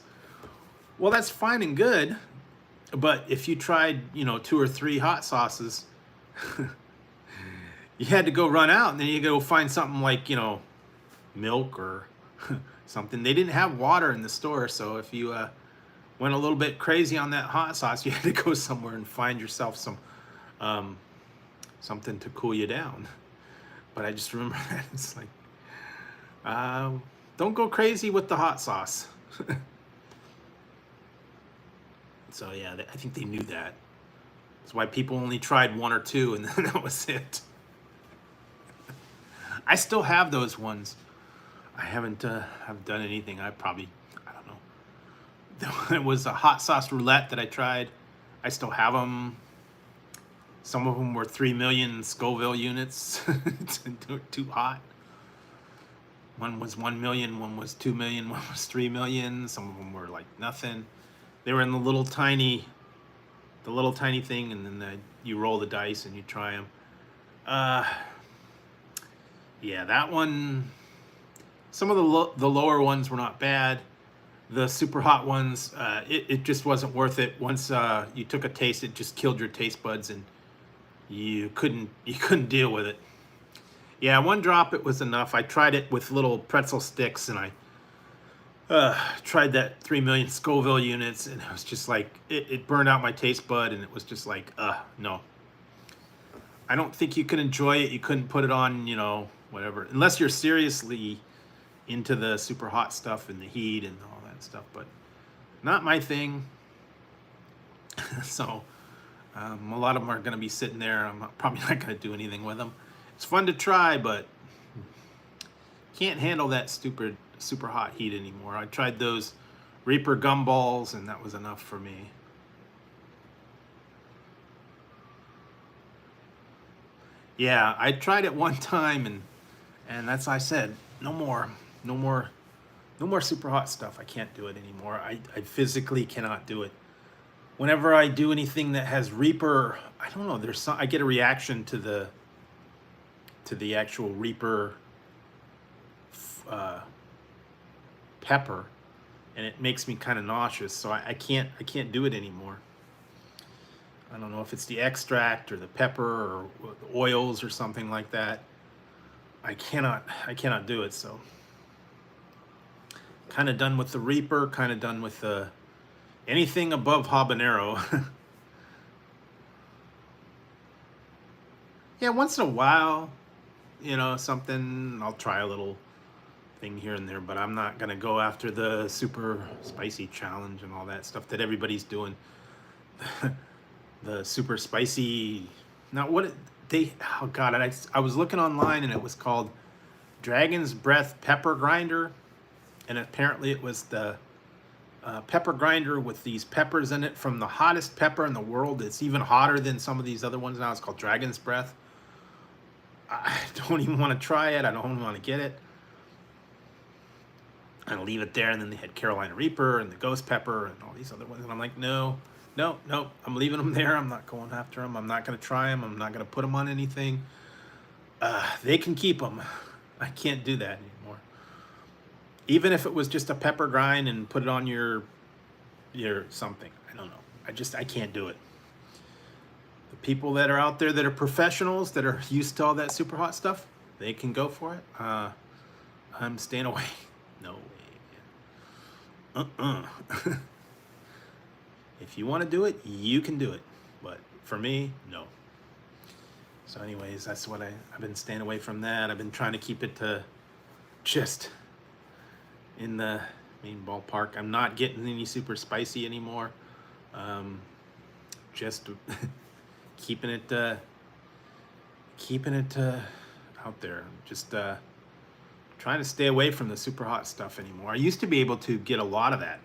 Well, that's fine and good But if you tried, 2 or 3 hot sauces, you had to go run out, and then you go find something like, milk or something. They didn't have water in the store, so if you went a little bit crazy on that hot sauce, you had to go somewhere and find yourself some something to cool you down. But I just remember that it's like, don't go crazy with the hot sauce. So yeah, I think they knew that. That's why people only tried 1 or 2, and then that was it. I still have those ones. I haven't have done anything. I don't know. It was a hot sauce roulette that I tried. I still have them. Some of them were 3 million Scoville units. Too hot. One was 1 million, one was 2 million, one was 3 million. Some of them were like nothing. They were in the little tiny thing, and then you roll the dice and you try them. Yeah, that one. Some of the lower ones were not bad. The super hot ones, it just wasn't worth it. Once you took a taste, it just killed your taste buds, and you couldn't deal with it. Yeah, 1 drop it was enough. I tried it with little pretzel sticks, and I tried that 3 million Scoville units, and it was just like, it burned out my taste bud, and it was just like, no. I don't think you can enjoy it. You couldn't put it on, whatever, unless you're seriously into the super hot stuff and the heat and all that stuff, but not my thing. So a lot of them are going to be sitting there. I'm probably not going to do anything with them. It's fun to try, but can't handle that stupid super hot heat anymore. I tried those Reaper gumballs, and that was enough for me. Yeah, I tried it one time, and that's I said, no more super hot stuff. I can't do it anymore. I physically cannot do it. Whenever I do anything that has Reaper, I don't know, I get a reaction to the actual Reaper pepper, and it makes me kind of nauseous, so I can't do it anymore. I don't know if it's the extract or the pepper or the oils or something like that. I cannot do it. So kind of done with the Reaper, kind of done with anything above habanero. Yeah, once in a while, something, I'll try a little thing here and there, but I'm not gonna go after the super spicy challenge and all that stuff that everybody's doing. The super spicy, now oh god, I was looking online, and it was called Dragon's Breath Pepper Grinder, and apparently it was the pepper grinder with these peppers in it from the hottest pepper in the world. It's even hotter than some of these other ones now. It's called Dragon's Breath. I don't even want to try it. I don't even want to get it. I'm gonna leave it there. And then they had Carolina Reaper and the Ghost Pepper and all these other ones, and I'm like, no, I'm leaving them there. I'm not going after them. I'm not gonna try them. I'm not gonna put them on anything. They can keep them. I can't do that anymore. Even if it was just a pepper grind and put it on your something, I don't know. I can't do it. The people that are out there that are professionals, that are used to all that super hot stuff, they can go for it. I'm staying away. No way, man. If you want to do it, you can do it. But for me, no. So anyways, that's what I've been staying away from that. I've been trying to keep it to just in the main ballpark. I'm not getting any super spicy anymore. Just keeping it out there. Just trying to stay away from the super hot stuff anymore. I used to be able to get a lot of that.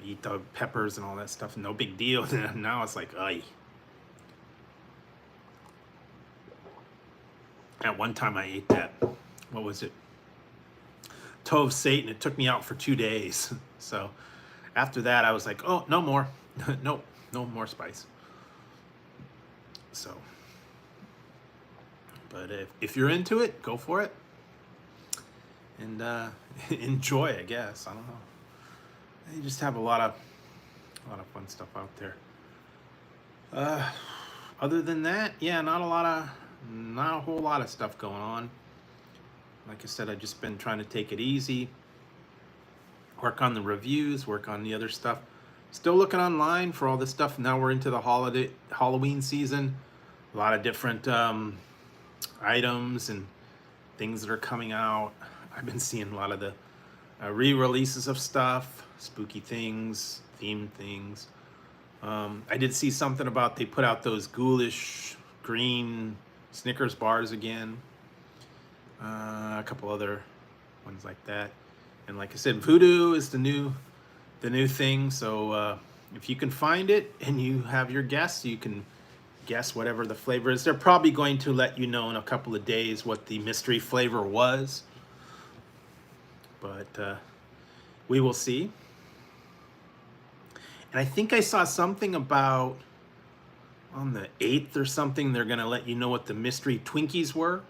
Eat the peppers and all that stuff, no big deal. Now it's like, ay. At one time I ate that, what was it? Tove Satan. It took me out for 2 days. So after that, I was like, oh, no more. No more spice. So, but if you're into it, go for it. And enjoy, I guess. I don't know. You just have a lot of A lot of fun stuff out there. Other than that, yeah, not a whole lot of stuff going on. Like I said, I've just been trying to take it easy, work on the reviews, work on the other stuff. Still looking online for all this stuff. Now we're into the Halloween season. A lot of different items and things that are coming out. I've been seeing a lot of the re-releases of stuff, spooky things, themed things. I did see something about they put out those ghoulish green Snickers bars again. A couple other ones like that. And like I said, voodoo is the new thing. So if you can find it and you have your guess, you can guess whatever the flavor is. They're probably going to let you know in a couple of days what the mystery flavor was. But we will see. And I think I saw something about on the 8th or something, they're going to let you know what the mystery Twinkies were.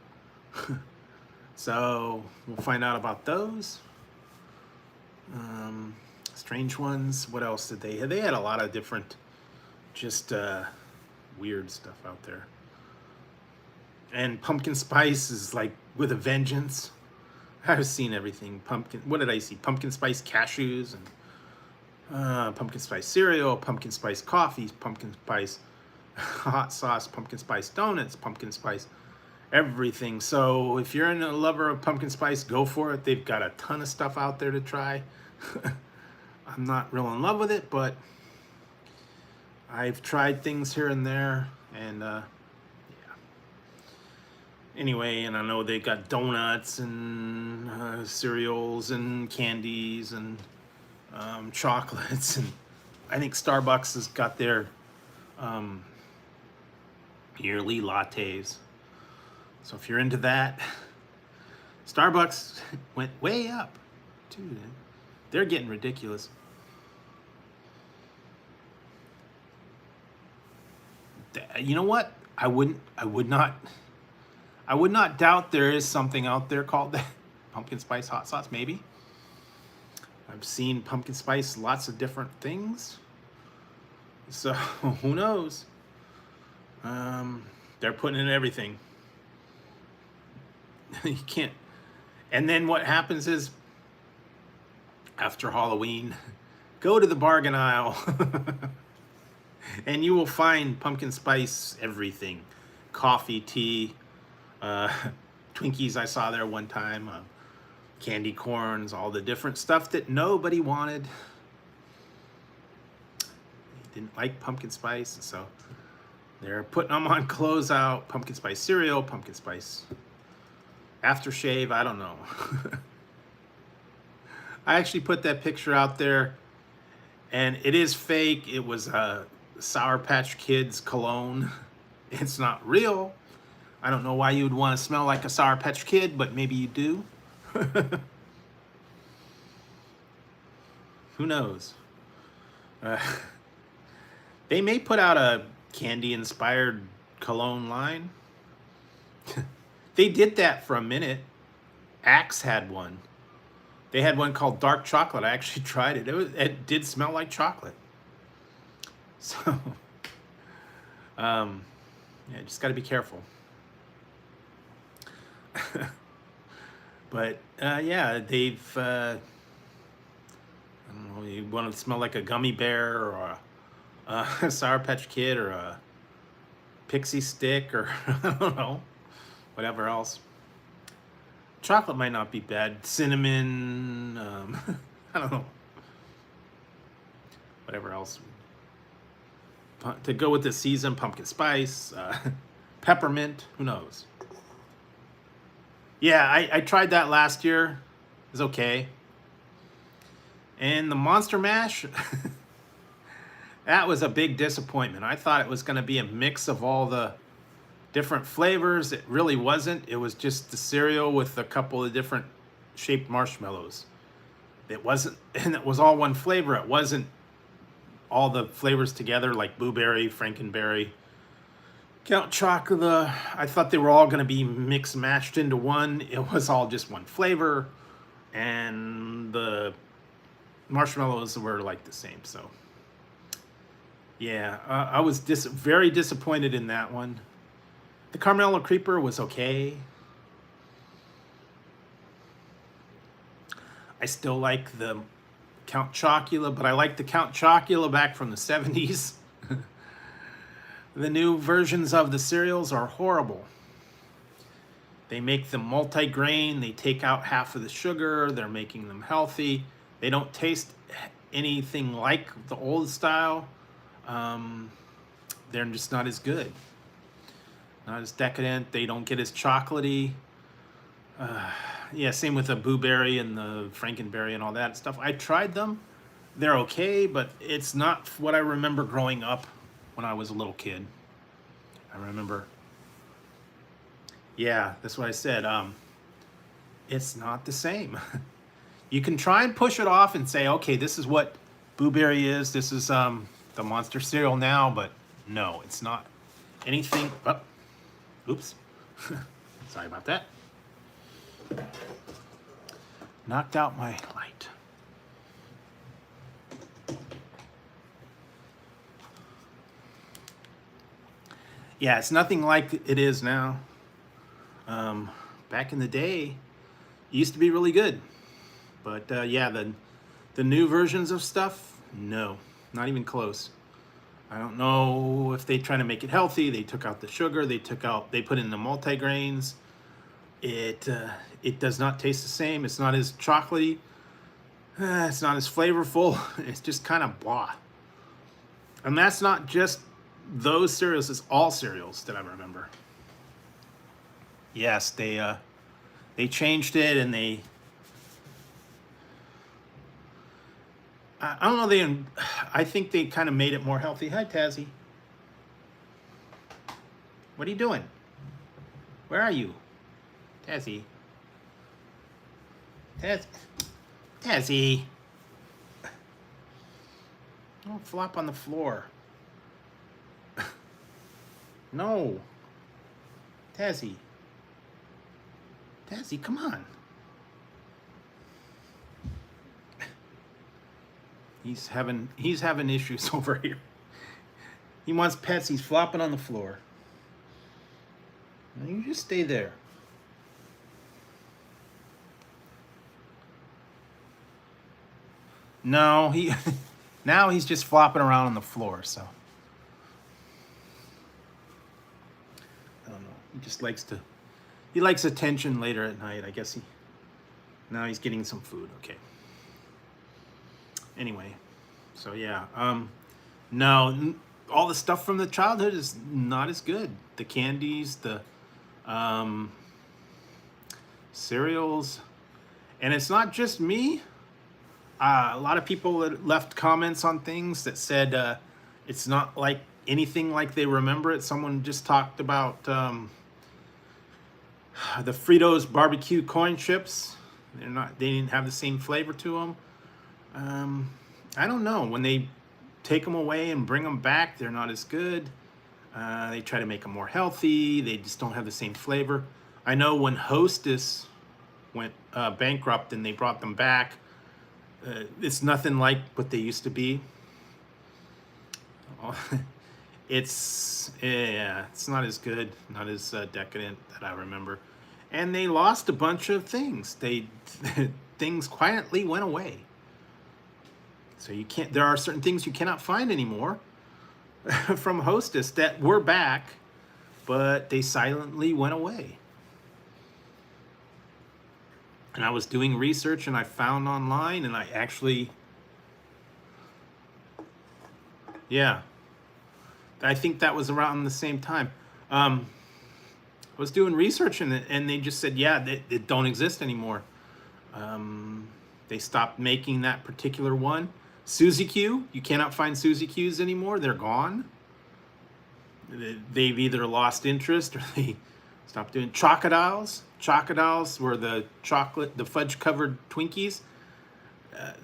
So we'll find out about those. Strange ones. What else did they have? They had a lot of different, just weird stuff out there. And pumpkin spice is like with a vengeance. I've seen everything. Pumpkin. What did I see? Pumpkin spice cashews and pumpkin spice cereal, pumpkin spice coffees, pumpkin spice hot sauce, pumpkin spice donuts, pumpkin spice everything. So if you're a lover of pumpkin spice, go for it. They've got a ton of stuff out there to try. I'm not real in love with it, but I've tried things here and there, and yeah. Anyway, and I know they got donuts and cereals and candies and chocolates, and I think Starbucks has got their yearly lattes. So if you're into that, Starbucks went way up, dude. They're getting ridiculous. You know what? I would not doubt there is something out there called that pumpkin spice hot sauce. Maybe. I've seen pumpkin spice lots of different things. So who knows? They're putting in everything. You can't. And then what happens is, after Halloween, go to the bargain aisle and you will find pumpkin spice everything. Coffee, tea, Twinkies I saw there one time, candy corns, all the different stuff that nobody wanted. They didn't like pumpkin spice, so they're putting them on closeout. Pumpkin spice cereal, pumpkin spice aftershave, I don't know. I actually put that picture out there, and it is fake. It was a Sour Patch Kids cologne. It's not real. I don't know why you would want to smell like a Sour Patch Kid, but maybe you do. Who knows? They may put out a candy-inspired cologne line. They did that for a minute. Axe had one. They had one called Dark Chocolate. I actually tried it. It did smell like chocolate. So, yeah, just got to be careful. But yeah, they've. I don't know. You want to smell like a gummy bear or a Sour Patch Kid or a pixie stick or I don't know, whatever else. Chocolate might not be bad. Cinnamon, I don't know. Whatever else. To go with the season, pumpkin spice, peppermint, who knows? Yeah, I tried that last year. It was okay. And the Monster Mash, that was a big disappointment. I thought it was going to be a mix of all the different flavors. It really wasn't. It was just the cereal with a couple of different shaped marshmallows. It wasn't, and it was all one flavor. It wasn't all the flavors together like blueberry, frankenberry, Count Chocula. I thought they were all going to be mixed, mashed into one. It was all just one flavor, and the marshmallows were like the same. So Yeah, I was very disappointed in that one. The Carmelo Creeper was okay. I still like the Count Chocula, but I like the Count Chocula back from the 70s. The new versions of the cereals are horrible. They make them multi-grain, they take out half of the sugar, they're making them healthy. They don't taste anything like the old style. They're just not as good. Not as decadent, they don't get as chocolatey. Yeah, same with the Boo Berry and the Frankenberry and all that stuff. I tried them. They're okay, but it's not what I remember growing up when I was a little kid. I remember, yeah, that's what I said. It's not the same. You can try and push it off and say, okay, this is what Boo Berry is. This is the monster cereal now, but no, it's not anything. Oh, oops. Sorry about that. Knocked out my light. Yeah, it's nothing like it is now. Back in the day, it used to be really good. But yeah, the new versions of stuff, no, not even close. I don't know if they try to make it healthy. They took out the sugar. They put in the multigrains. It does not taste the same. It's not as chocolatey. It's not as flavorful. It's just kind of blah. And that's not just those cereals. It's all cereals that I remember. Yes, they changed it, and I don't know. I think they kind of made it more healthy. Hi, Tazzy. What are you doing? Where are you, Tazzy? Tazzy. Don't flop on the floor. No. Tazzy. Tazzy, come on. He's having issues over here. He wants pets. He's flopping on the floor. Now you just stay there. No, now he's just flopping around on the floor, so I don't know. He likes attention later at night. I guess now he's getting some food. Okay. Anyway, so yeah, no, all the stuff from the childhood is not as good. The candies, the cereals, and it's not just me. A lot of people that left comments on things that said it's not like anything like they remember it. Someone just talked about the Fritos barbecue corn chips. They didn't have the same flavor to them. I don't know. When they take them away and bring them back, they're not as good. They try to make them more healthy. They just don't have the same flavor. I know when Hostess went bankrupt and they brought them back, it's nothing like what they used to be. It's not as good, not as decadent that I remember. And they lost a bunch of things. Things quietly went away. So there are certain things you cannot find anymore from Hostess that were back, but they silently went away. And I was doing research and I found online, and I actually, yeah, I think that was around the same time. I was doing research and they just said, yeah, they don't exist anymore. They stopped making that particular one. Suzy Q, you cannot find Suzy Q's anymore. They're gone. They've either lost interest or they stopped doing Chocodiles. Chocodiles were the fudge-covered Twinkies.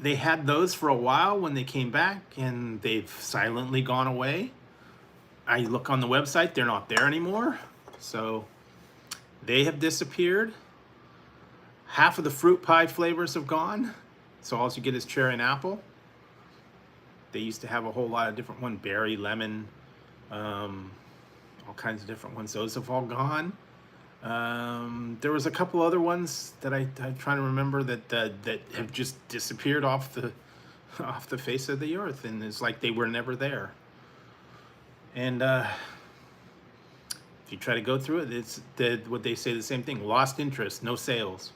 They had those for a while when they came back, and they've silently gone away. I look on the website, they're not there anymore. So they have disappeared. Half of the fruit pie flavors have gone. So all you get is cherry and apple. They used to have a whole lot of different ones, berry, lemon, all kinds of different ones. Those have all gone. There was a couple other ones that I'm trying to remember that have just disappeared off the face of the earth, and it's like they were never there. And if you try to go through it, it's what they say, the same thing: lost interest, no sales.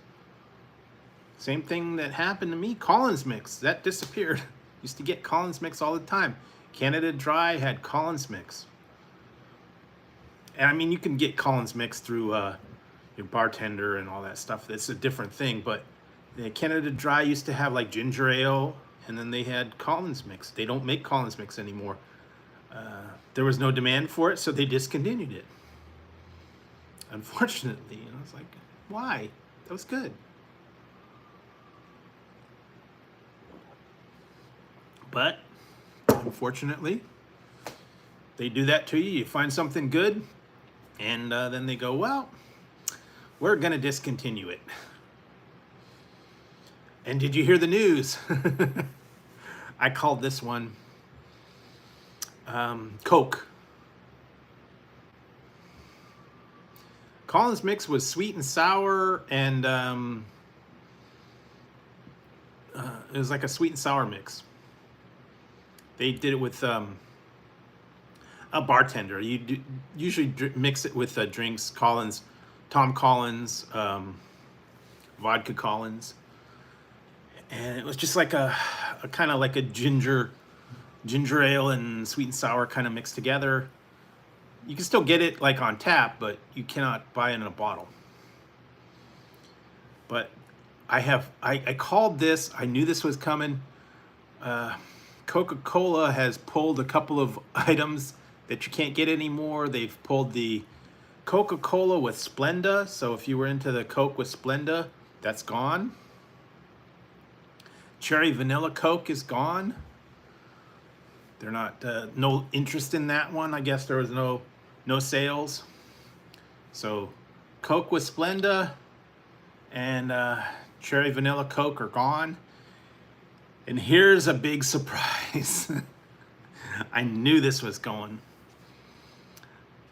Same thing that happened to me. Collins mix, that disappeared. Used to get Collins mix all the time. Canada Dry had Collins mix. And I mean, you can get Collins mix through your bartender and all that stuff. That's a different thing. But the Canada Dry used to have like ginger ale, and then they had Collins mix. They don't make Collins mix anymore. There was no demand for it, so they discontinued it. Unfortunately, I was like, why? That was good. But unfortunately, they do that to you. You find something good, and then they go, well, we're going to discontinue it. And did you hear the news? I called this one Coke. Collins mix was sweet and sour, and it was like a sweet and sour mix. They did it with a bartender. You usually mix it with drinks, Collins, Tom Collins, vodka Collins, and it was just like a kind of like a ginger ale and sweet and sour kind of mixed together. You can still get it like on tap, but you cannot buy it in a bottle. But I called this. I knew this was coming. Coca-Cola has pulled a couple of items that you can't get anymore. They've pulled the Coca-Cola with Splenda. So if you were into the Coke with Splenda, that's gone. Cherry Vanilla Coke is gone. They're not, no interest in that one. I guess there was no sales. So Coke with Splenda and Cherry Vanilla Coke are gone. And here's a big surprise. I knew this was going.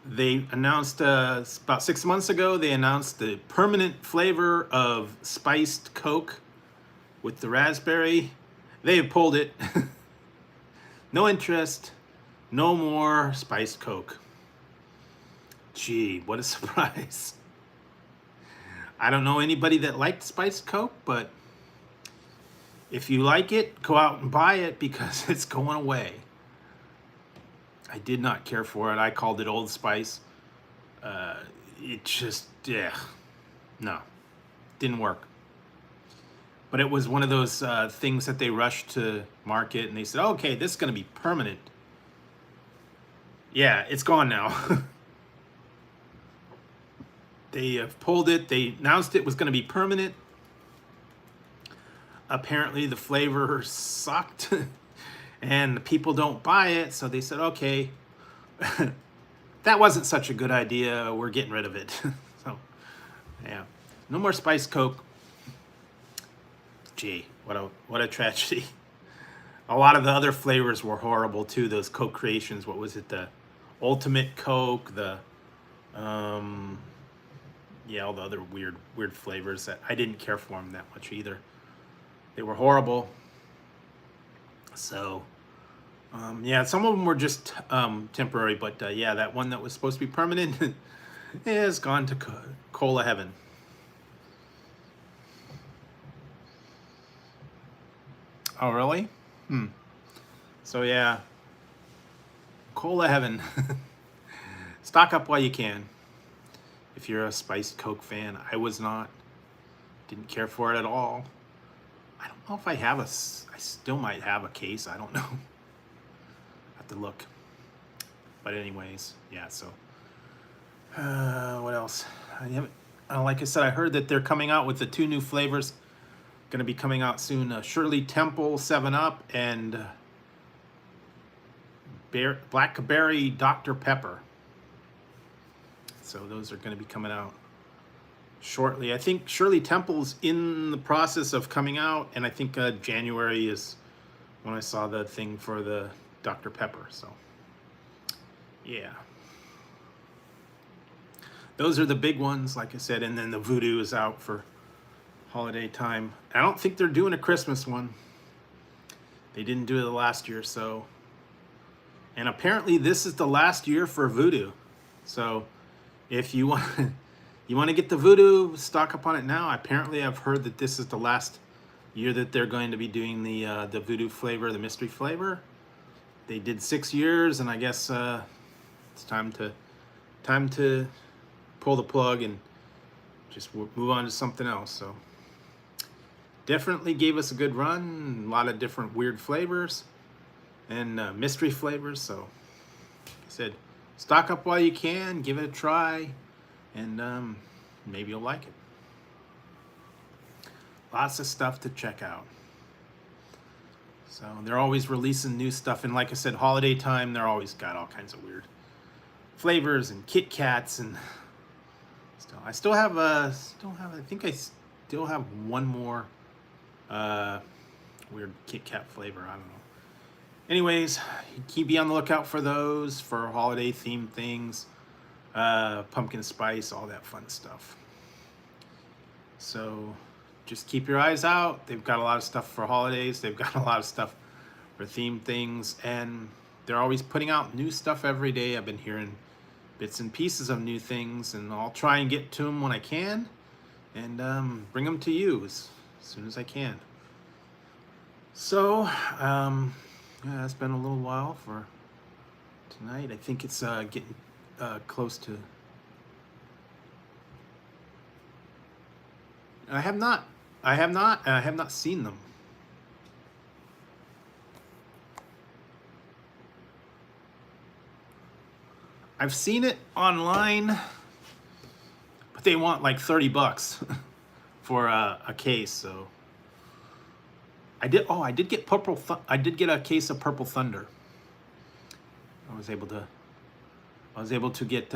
They announced about 6 months ago, they announced the permanent flavor of spiced Coke with the raspberry. They have pulled it. No interest, no more spiced Coke. Gee, what a surprise. I don't know anybody that liked spiced Coke, but if you like it, go out and buy it because it's going away. I did not care for it. I called it Old Spice. It just, no, didn't work. But it was one of those things that they rushed to market, and they said, okay, this is going to be permanent. Yeah, it's gone now. They have pulled it. They announced it was going to be permanent. Apparently the flavor sucked and the people don't buy it, so they said, okay, that wasn't such a good idea, we're getting rid of it. So yeah, no more spiced Coke. Gee, what a tragedy. A lot of the other flavors were horrible too, those Coke creations. What was it, the Ultimate Coke, the yeah, all the other weird flavors that I didn't care for them that much either. They were horrible. So, yeah, some of them were just temporary, but yeah, that one that was supposed to be permanent is gone to cola heaven. Oh, really? So, yeah, cola heaven. Stock up while you can. If you're a spiced Coke fan, I was not. Didn't care for it at all. I don't know if I have I still might have a case. I don't know. Have to look. But anyways, yeah, so. What else? Like I said, I heard that they're coming out with the 2 new flavors. Going to be coming out soon. Shirley Temple 7-Up and Blackberry Dr. Pepper. So those are going to be coming out shortly. I think Shirley Temple's in the process of coming out, and I think January is when I saw the thing for the Dr. Pepper. So yeah, those are the big ones, like I said. And then the Voodoo is out for holiday time. I don't think they're doing a Christmas one. They didn't do it last year, so. And apparently this is the last year for Voodoo. So if you want you want to get the Voodoo, stock up on it now. Apparently I've heard that this is the last year that they're going to be doing the Voodoo flavor, the mystery flavor. They did 6 years, and I guess it's time to pull the plug and just move on to something else. So definitely gave us a good run, a lot of different weird flavors and mystery flavors. So like I said, stock up while you can, give it a try, and maybe you'll like it. Lots of stuff to check out. So they're always releasing new stuff, and like I said, holiday time, they're always got all kinds of weird flavors and Kit Kats, and I still have I think I still have one more weird Kit Kat flavor. I don't know. Anyways, be on the lookout for those, for holiday themed things, pumpkin spice, all that fun stuff. So just keep your eyes out. They've got a lot of stuff for holidays. They've got a lot of stuff for themed things, and they're always putting out new stuff every day. I've been hearing bits and pieces of new things, and I'll try and get to them when I can, and bring them to you as soon as I can. So yeah, it's been a little while for tonight. I think it's getting close to. I have not seen them. I've seen it online, but they want like $30 for a case. So I did get I did get a case of Purple Thunder. I was able to get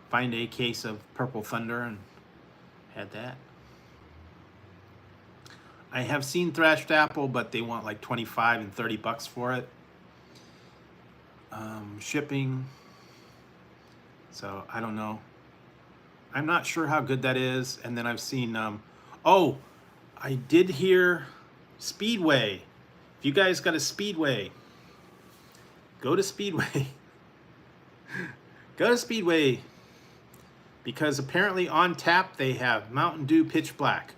find a case of Purple Thunder and had that. I have seen Thrashed Apple, but they want like $25 and $30 for it. Shipping. So I don't know. I'm not sure how good that is. And then I've seen, oh, I did hear Speedway. If you guys got a Speedway, go to Speedway. Go to Speedway. Because apparently on tap they have Mountain Dew Pitch Black.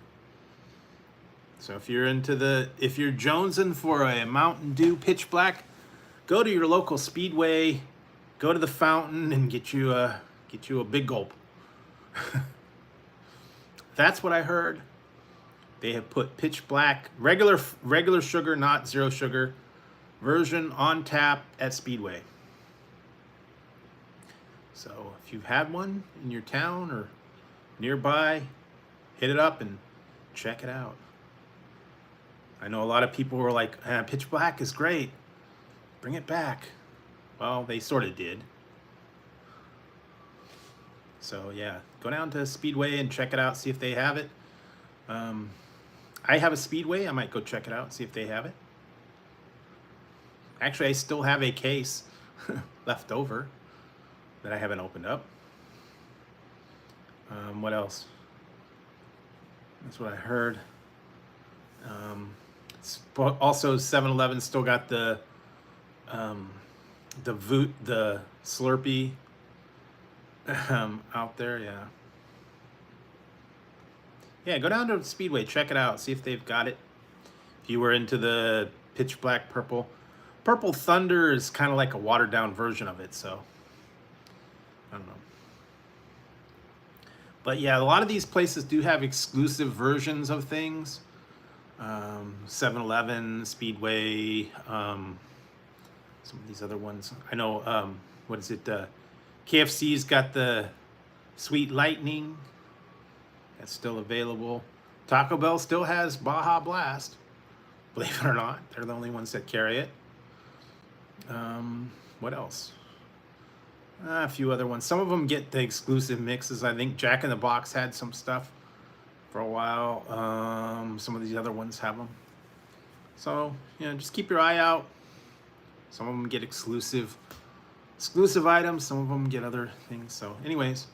So if you're jonesing for a Mountain Dew Pitch Black, go to your local Speedway, go to the fountain, and get you a big gulp. That's what I heard. They have put Pitch Black, regular sugar, not zero sugar, version on tap at Speedway. So if you've had one in your town or nearby, hit it up and check it out. I know a lot of people were like, Pitch Black is great. Bring it back. Well, they sort of did. So yeah, go down to Speedway and check it out, see if they have it. I have a Speedway. I might go check it out, see if they have it. Actually, I still have a case left over that I haven't opened up. What else? That's what I heard. Also, 7-Eleven still got the Slurpee out there. Yeah, go down to Speedway, check it out, see if they've got it. If you were into the Pitch Black Purple Thunder is kind of like a watered down version of it, so I don't know. But yeah, a lot of these places do have exclusive versions of things. 7-Eleven, Speedway, some of these other ones. I know, what is it? KFC's got the Sweet Lightning. That's still available. Taco Bell still has Baja Blast. Believe it or not, they're the only ones that carry it. What else? A few other ones. Some of them get the exclusive mixes. I think Jack in the Box had some stuff for a while. Some of these other ones have them. So, you know, just keep your eye out. Some of them get exclusive items. Some of them get other things. So anyways,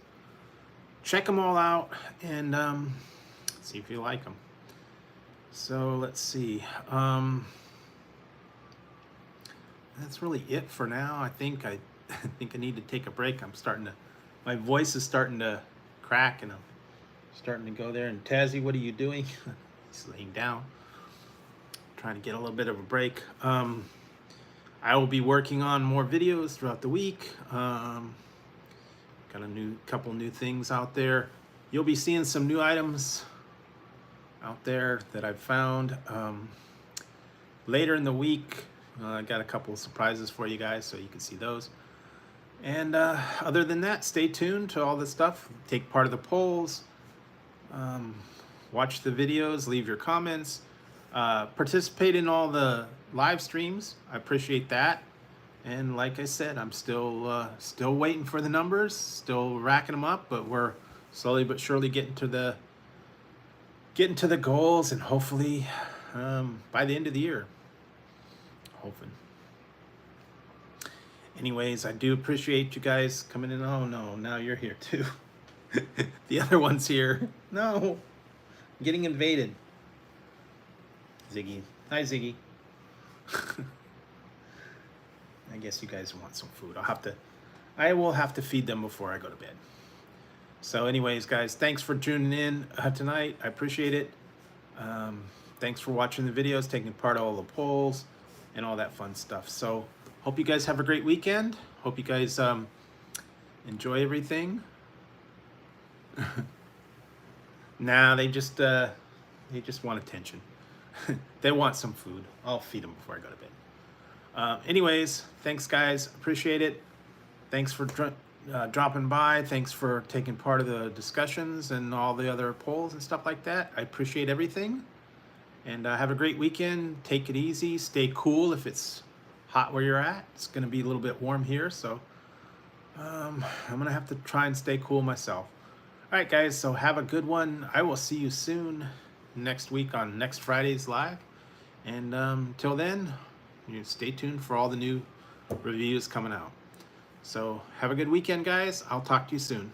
check them all out and see if you like them. So let's see. That's really it for now. I think I need to take a break. My voice is starting to crack and I'm starting to go there. And Tazzy, what are you doing? He's laying down, trying to get a little bit of a break. I will be working on more videos throughout the week. Got a couple new things out there. You'll be seeing some new items out there that I've found. Later in the week, I got a couple of surprises for you guys, so you can see those. And other than that, stay tuned to all this stuff. Take part of the polls. Watch the videos. Leave your comments. Participate in all the live streams. I appreciate that. And like I said, I'm still waiting for the numbers. Still racking them up, but we're slowly but surely getting to the goals, and hopefully by the end of the year. Hoping. Anyways, I do appreciate you guys coming in. Oh no, now you're here too. The other one's here. No, I'm getting invaded. Ziggy. Hi, Ziggy. I guess you guys want some food. I will have to feed them before I go to bed. So anyways, guys, thanks for tuning in tonight. I appreciate it. Thanks for watching the videos, taking part of all the polls, and all that fun stuff. So hope you guys have a great weekend. Hope you guys enjoy everything. Nah, they just want attention. They want some food. I'll feed them before I go to bed. Anyways, thanks guys. Appreciate it. Thanks for dropping by. Thanks for taking part of the discussions and all the other polls and stuff like that. I appreciate everything. And have a great weekend. Take it easy. Stay cool if it's hot where you're at. It's going to be a little bit warm here, so I'm going to have to try and stay cool myself. All right, guys, so have a good one. I will see you soon next week on next Friday's live. And until then, you stay tuned for all the new reviews coming out. So have a good weekend, guys. I'll talk to you soon.